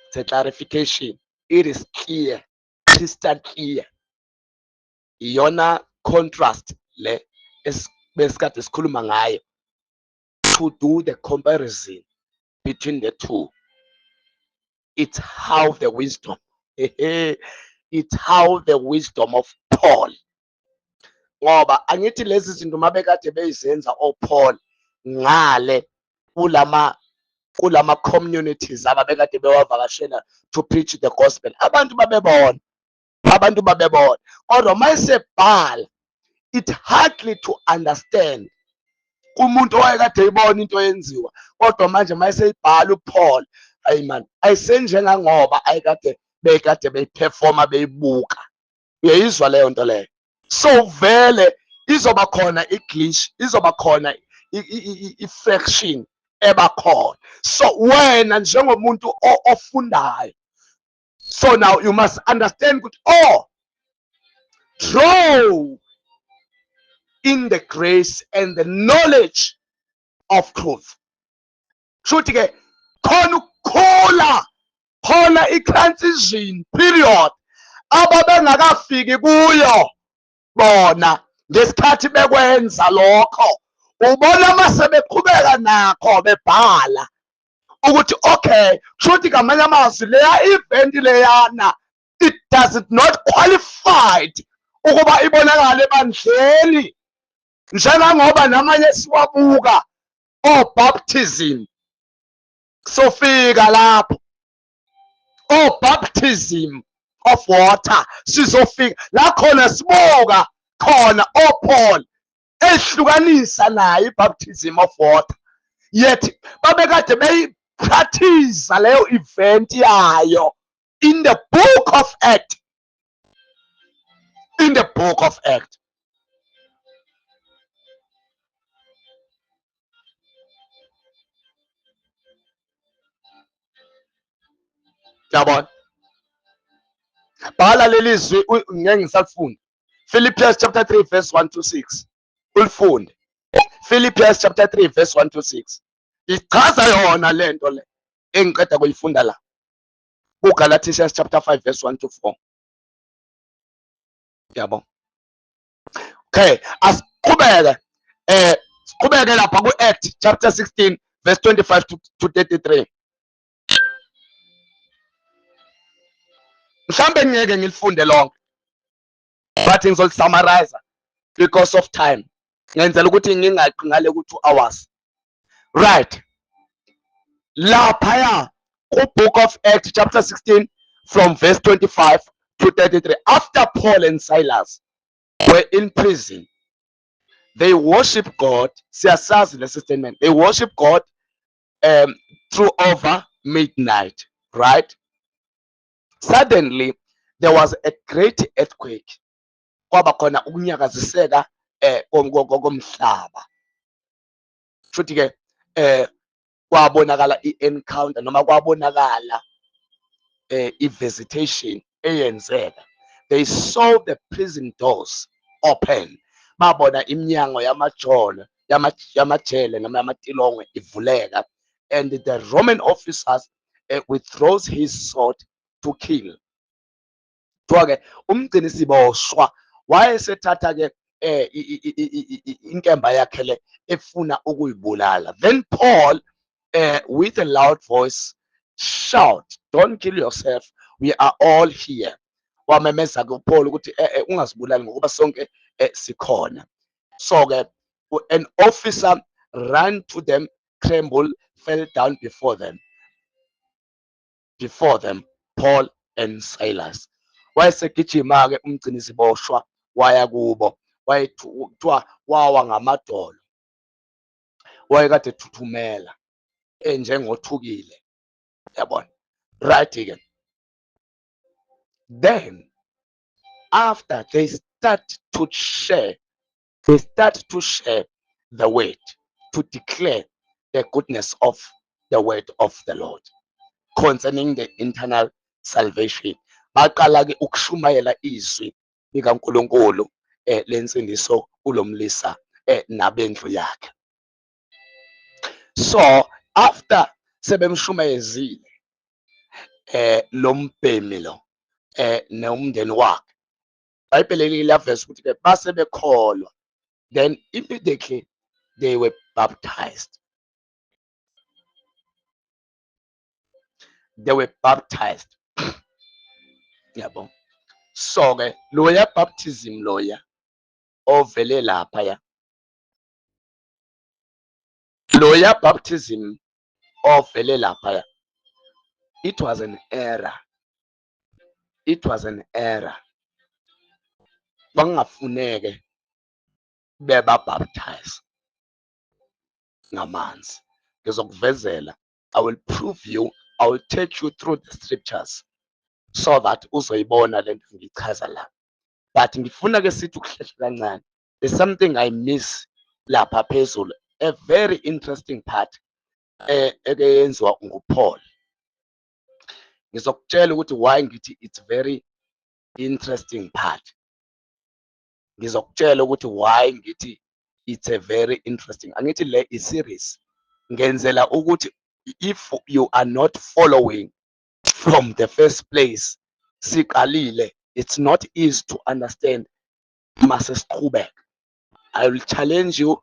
It's a clarification. It is clear. Crystal clear. Iyona contrast le besikade sikhuluma ngayo, to do the comparison between the two. It's how the wisdom it's how the wisdom of Paul, ngoba angithi lezi zinto mabekade beyizenza oPaul ngale kulama communities ababekade bewavakashela to preach the gospel, abantu babebona kodwa mayesebhala it hardly to understand kumuntu owayekade eyibona into yenziwa, kodwa manje mayeseyibhala uPaul, hayi man, ayisenjenga ngoba ayekade beyiperforma beyibuka. Uyayizwa leyo nto leyo? So vele izoba khona iglitch, izoba khona ifraction ebakhona. So wena njengomuntu ofundayo, so now you must understand ukuthi grow in the grace and the knowledge of truth. Shuthi ke khona ukukhula, khona i-transition period ababengakafiki kuyo bona ngesikhathi bekwenza lokho. Ubona mase beqhubeka nakho bebhala ukuthi okay, shuthi ngamanye amazwi leya event leyana it does not qualified ukuba ibonakale ebandleni, njengoba namanye siwabuka baptism. Sofika lapho baptism of water, sizofika la khona sibuka khona Paul ehlukanisa naye i-baptism of water, yet babekade beyipractice leyo event yayo in the book of Acts. In the book of Acts. Yabona, bhala leli zwi ngeke ngisakufunda. Philippians chapter 3 verse 1 to 6 ulifunde. Philippians chapter 3 verse 1 to 6 ichaza yona lento le engiqeda kuyifunda la. uGalatians chapter 5 verse 1 to 4. Yabo. Okay, asiqhubeke siqhubeke lapha ku-Act chapter 16 verse 25 to 33. Mhlambe ngeke ngilifunde lonke, but ngizoli-summarize because of time. Ngenzela ukuthi ngingaqi ngale ku-2 hours. Right. Laphaya ku-book of Acts chapter 16 from verse 25 to 33. After Paul and Silas were in prison, they worship God. Siyasazi lesi statement. They worship God through over midnight, right? Suddenly there was a great earthquake. Kwaba khona ukunyakaziseka komhlaba. Futhi ke kwabonakala i-encounter noma kwabonakala i-visitation eyenzeka. They saw the prison doors open. Babona iminyango yamajele noma yamatilongwe ivuleka, and the Roman officers withdraws his sword to kill. Ke umgcinisiboshwa wayesethatha ke inkemba yakhe le efuna ukuyibulala. Then Paul with a loud voice shout, don't kill yourself, we are all here. Wamemeza ke uPaul ukuthi ungazibulali ngokuba sonke sikhona. So ke an officer ran to them, trembled, fell down before them, Paul and Silas. Wayesegijima ke umgcinisiboshwa waya kubo, wayethiwa wawa ngamadolo, wayekade ethuthumela njengothukile. Yabona, right ke. Then after they start to share the word, to declare the goodness of the word of the Lord concerning the internal salvation. Baqala ke ukushumayela izwi likaNkulunkulu lensindiso kulomlisa nabendlu yakhe. So after sebemshumayezile lo mbhemi lo nomndeni wakhe, iBhayibheli lila verse ukuthi ke base bekholwa, then immediately they were baptized. Yabo. So ke loya baptism loya ovele lapha, loya baptism ovele lapha, it was an error. Bangafuneke beba baptize ngamanzi. Ngizokuvezela, I will prove you, I will take you through the scriptures so that uzoyibona lento ngichaza la. But ngifuna ke sithi ukuhlehla kancane. There's something I miss lapha phezulu, a very interesting part eyenziwa nguPaul. Ngizokutshela ukuthi why ngithi it's very interesting part. Ngizokutshela ukuthi why ngithi it's a very interesting. Angithi le series ngenzela ukuthi if you are not following from the first place, siqalile, it's not easy to understand. Mase siqhubeke. I will challenge you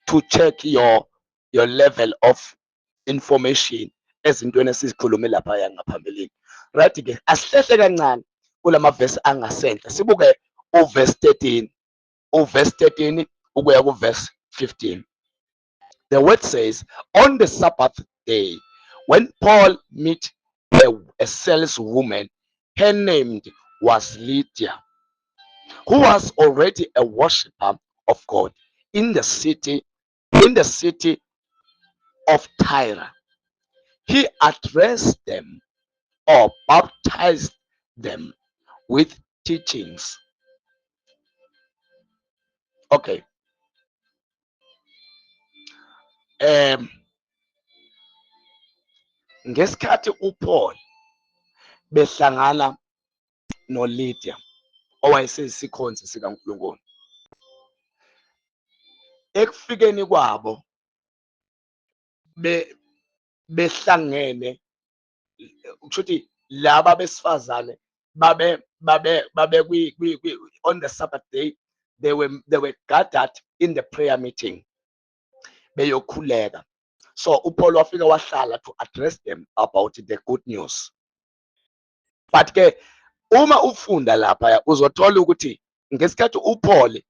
to check your level of information ezintweni esizikhulume lapha yangaphambili. Right ke, asihlehle kancane kulama verse angasenhle. Sibuke uverse 13, ukuya kuverse 15. The word says, on the Sabbath day, when Paul met a saleswoman, her name was Lydia, who was already a worshipper of God in the city of Tyre. He addressed them or baptized them with teachings. Okay. Ngesikhathi uPaul behlangana noLydia owayesesikhonzi sikaNkulunkulu. Ekufikeni kwabo behlangene, ukuthi laba besifazane babe on the Sabbath day, they were gathered in the prayer meeting beyokhuleka. So uPaul wafika wahlala to address them about the good news. But ke uma ufunda lapha uzothola ukuthi ngesikhathi uPaul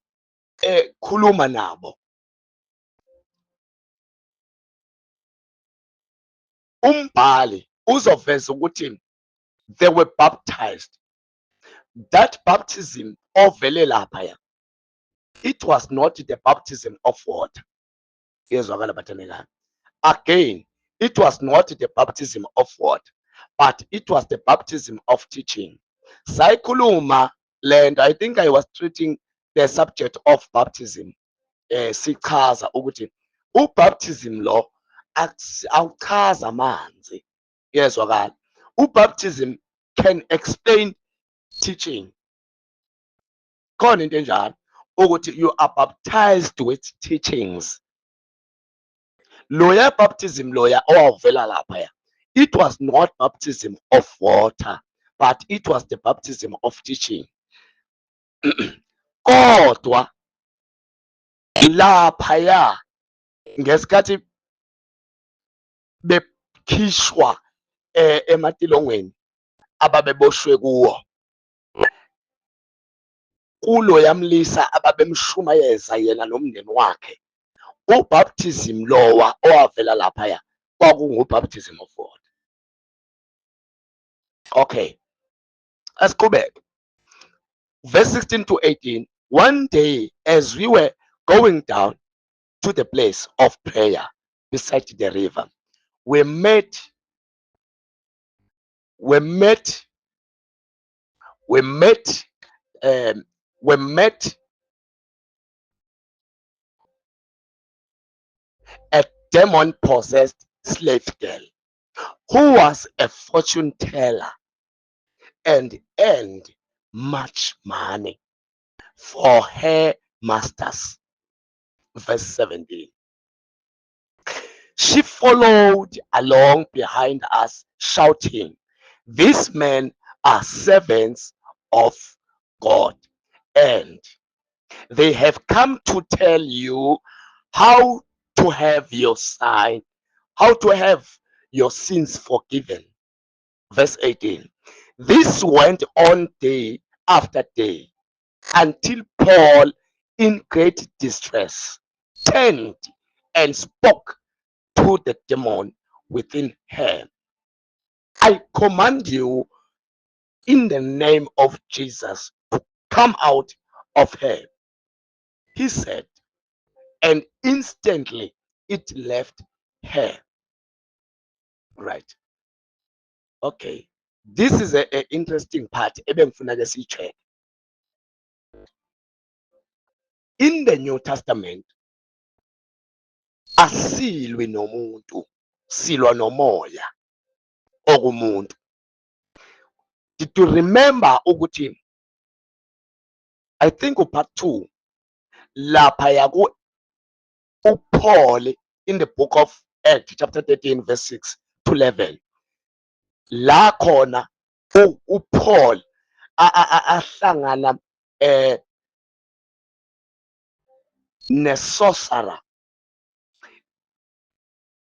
khuluma nabo, umbhali uzoveza ukuthi they were baptized. That baptism ovele lapha, it was not the baptism of water. Again, it was not the baptism of water, but it was the baptism of teaching. Saikuluma land, I think I was treating the subject of baptism. Sichaza ukuthi ubaptism lo awuchaza amanzi. Yezwakala. Ubaptism can explain teaching. Khona into enjalo ukuthi you are baptized with teachings. Loya baptism loya owavela lapha, it was not baptism of water, but it was the baptism of teaching. Kodwa lapha ngesikhathi bekhishwa ematilongweni ababeboshwe kuwo, kuloya mlisa ababemshumayeza yena nomndeni wakhe, ubaptism lowa owavela lapha kwakungubaptism of water. Okay, let's go back. Verse 16 to 18. One day, as we were going down to the place of prayer beside the river, we met a demon-possessed slave girl who was a fortune teller and earned much money for her masters. Verse 17. She followed along behind us, shouting, "These men are servants of God, and they have come to tell you how to have your sign, how to have your sins forgiven." Verse 18. This went on day after day until Paul, in great distress, turned and spoke to the demon within her. "I command you in the name of Jesus to come out of her," he said, and instantly it left her. Right. Okay. This is an interesting part. Check. In the New Testament, asilwi nomuntu, silwa nomoya okumuntu. Did you remember ukuthi, I think part 2 lapha yaku uPaul in the book of Acts chapter 13 verse 6 to 11, la khona uPaul ahlangana ne-sorcerer,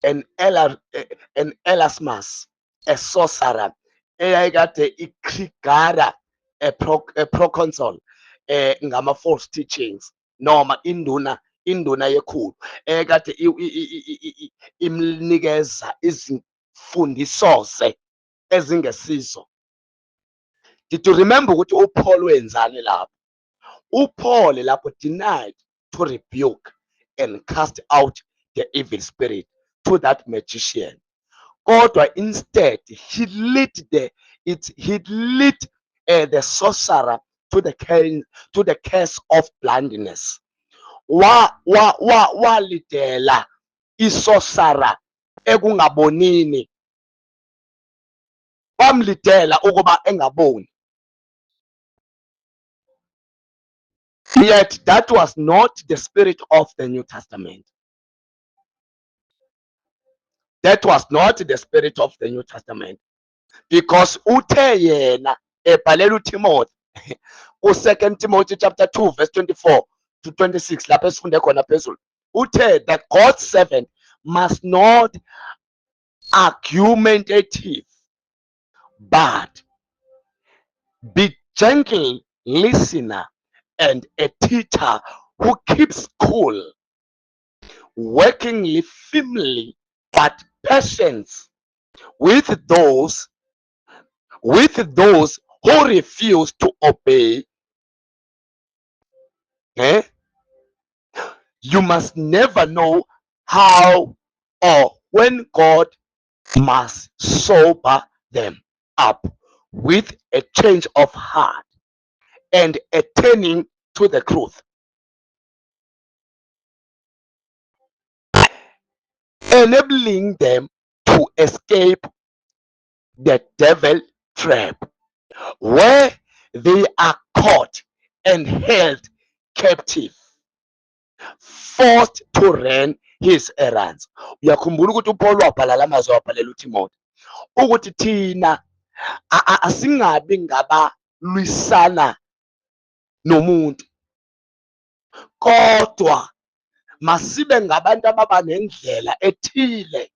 an Erasmus, a sorcerer eyayikade ikrigara a proconsul ngama false teachings, noma induna yekhulu ekade imnikeza izimfundiso ezingesizo. Did you remember ukuthi uPaul wenzani lapho? uPaul lapho denied to rebuke and cast out the evil spirit to that magician. Kodwa instead he led the sorcerer to the curse of blindness. Walidela isorcerer ekungabonini bamlidela ukuba engaboni. Yet that was not the spirit of the New Testament. That was not the spirit of the New Testament. Because uthe yena ebhalela uTimothy ku-2 Timothy chapter 2 verse 24 to 26 lapho esifunde khona phezulu, uthe that God's servant must not argumentative but be gentle listener and a teacher who keeps cool, working firmly but patience with those who refuse to obey. You must never know how or when God must sober them up with a change of heart and a turning to the truth, enabling them to escape the devil trap where they are caught and held captive, forced to run his errands. Uyakhumbula ukuthi uPaul wabhala lamazwi wabhalela uTimothy ukuthi thina asingabi ngabalwisana nomuntu, kodwa masibe ngabantu ababa nendlela ethile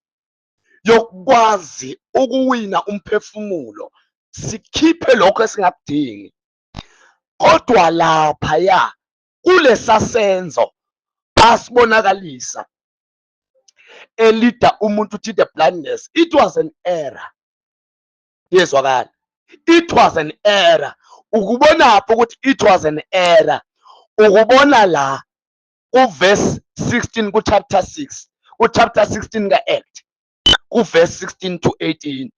yokwazi ukuwina umphefumulo, sikhiphe lokho esingakudingi. Kodwa laphaya kulesa senzo asibonakalisa elida umuntu uthi the blindness, it was an error. Yezwakala, it was an error. Ukubona apho ukuthi it was an error, ukubona la verse 16 ku chapter 6, ku chapter 16 ka-Act, ku verse 16 to 18,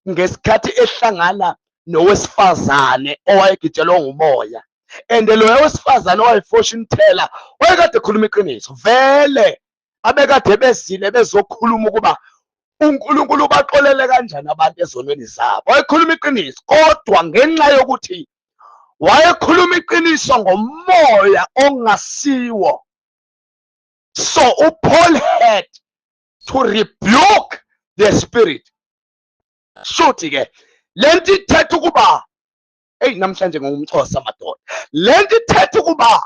ngesikhathi ehlangana nowesifazane owayegijelwe ngumoya, and lo wesifazane owayi-fortune teller wayekade ekhuluma iqiniso vele, abekade bezile bezokhuluma ukuba uNkulunkulu ubaxolele kanjani abantu ezonweni zabo, wayekhuluma iqiniso. Kodwa ngenxa yokuthi wayekhuluma iqiniso ngomoya ongasiwo, so uPaul had to rebuke the spirit. Shuthi ke lento ithetha ukuba namhlanje ngumXhosa madoda, lento ithetha ukuba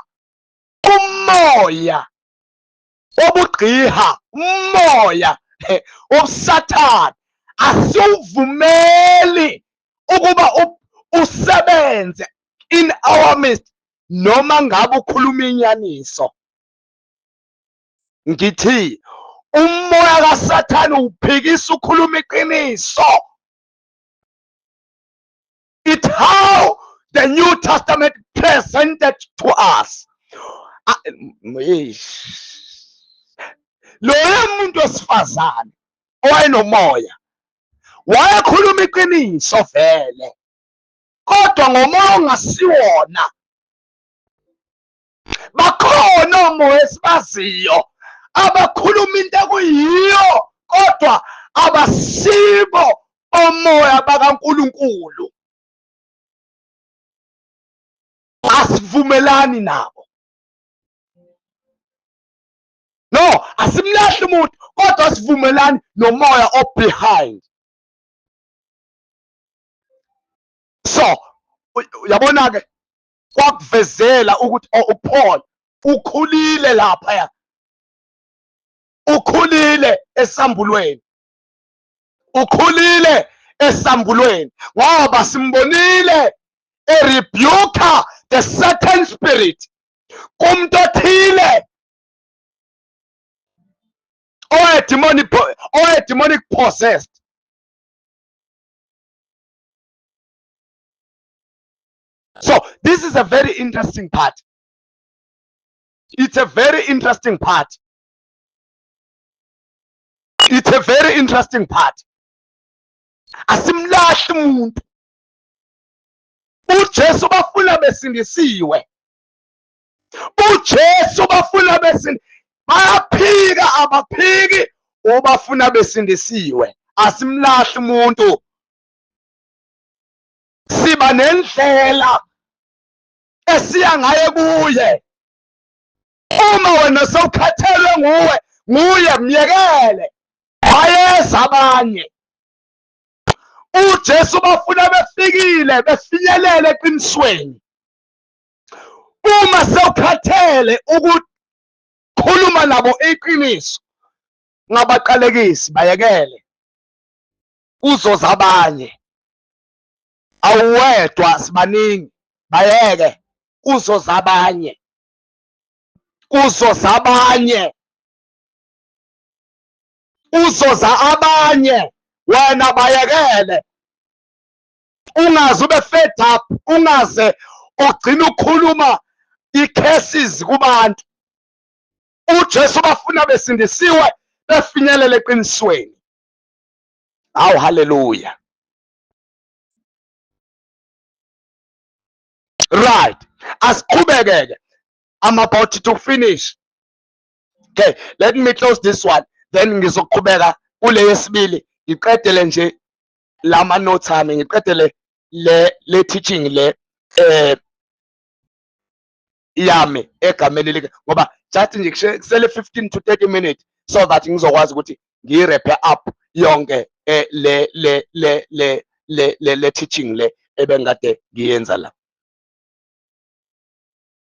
umoya obugqiha, umoya obusathane asiwuvumeli ukuba usebenze in our midst noma ngabe ukhuluma inyaniso. Ngithi umoya kaSathane uphikisa ukhuluma iqiniso. It's how the New Testament presented to us. Loyo muntu wesifazane owayenomoya wayekhuluma iqiniso vele, kodwa ngomoya ongasiwona. Bakhona omoya esibaziyo abakhuluma into ekuyiyo, kodwa abasibo omoya bakaNkulunkulu. Asivumelani nabo. No, asimlahli umuntu, kodwa asivumelani nomoya behind. So uyabona ke kwakuvezela ukuthi uPaul ukhulile lapha, ukhulile esambulweni, ukhulile esambulweni, ngoba simbonile rebuke the certain spirit kumuntu othile demonic possessed. So this is a very interesting part. It's a very interesting part. It's a very interesting part. Asimlahli umuntu. uJesu bafuna besindisiwe. uJesu bafuna bayaphika abaphiki ubafuna besindisiwe. Asimlahli umuntu. siba nendlela esiya ngaye kuye. Uma wena sewukhathelwe nguye myekele, wayeza abanye. uJesu bafuna befikile befinyelele eqinisweni. Uma sewukhathele ukukhuluma nabo iqiniso, ngabaqalekisi bayekele, uzoza abanye. Awuwedwa, sibaningi, bayeke, uzoza abanye, uzoza abanye, uzoza abanye. Wena bayekele, ungaze ube fed up, ungaze ugcine ukhuluma i-cases kubantu. uJesu bafuna besindisiwe befinyelele eqinisweni. Hawu, haleluya. Right, asiqhubeke-ke. I'm about to finish. Okay, let me close this one, then ngizoqhubeka kule yesibili, ngiqedele nje lama notes ami, ngiqedele le teaching le yami egameni lika, ngoba just nje kusele 15 to 30 minutes so that ngizokwazi ukuthi ngiyiwrap up yonke le teaching le ebengade ngiyenza la.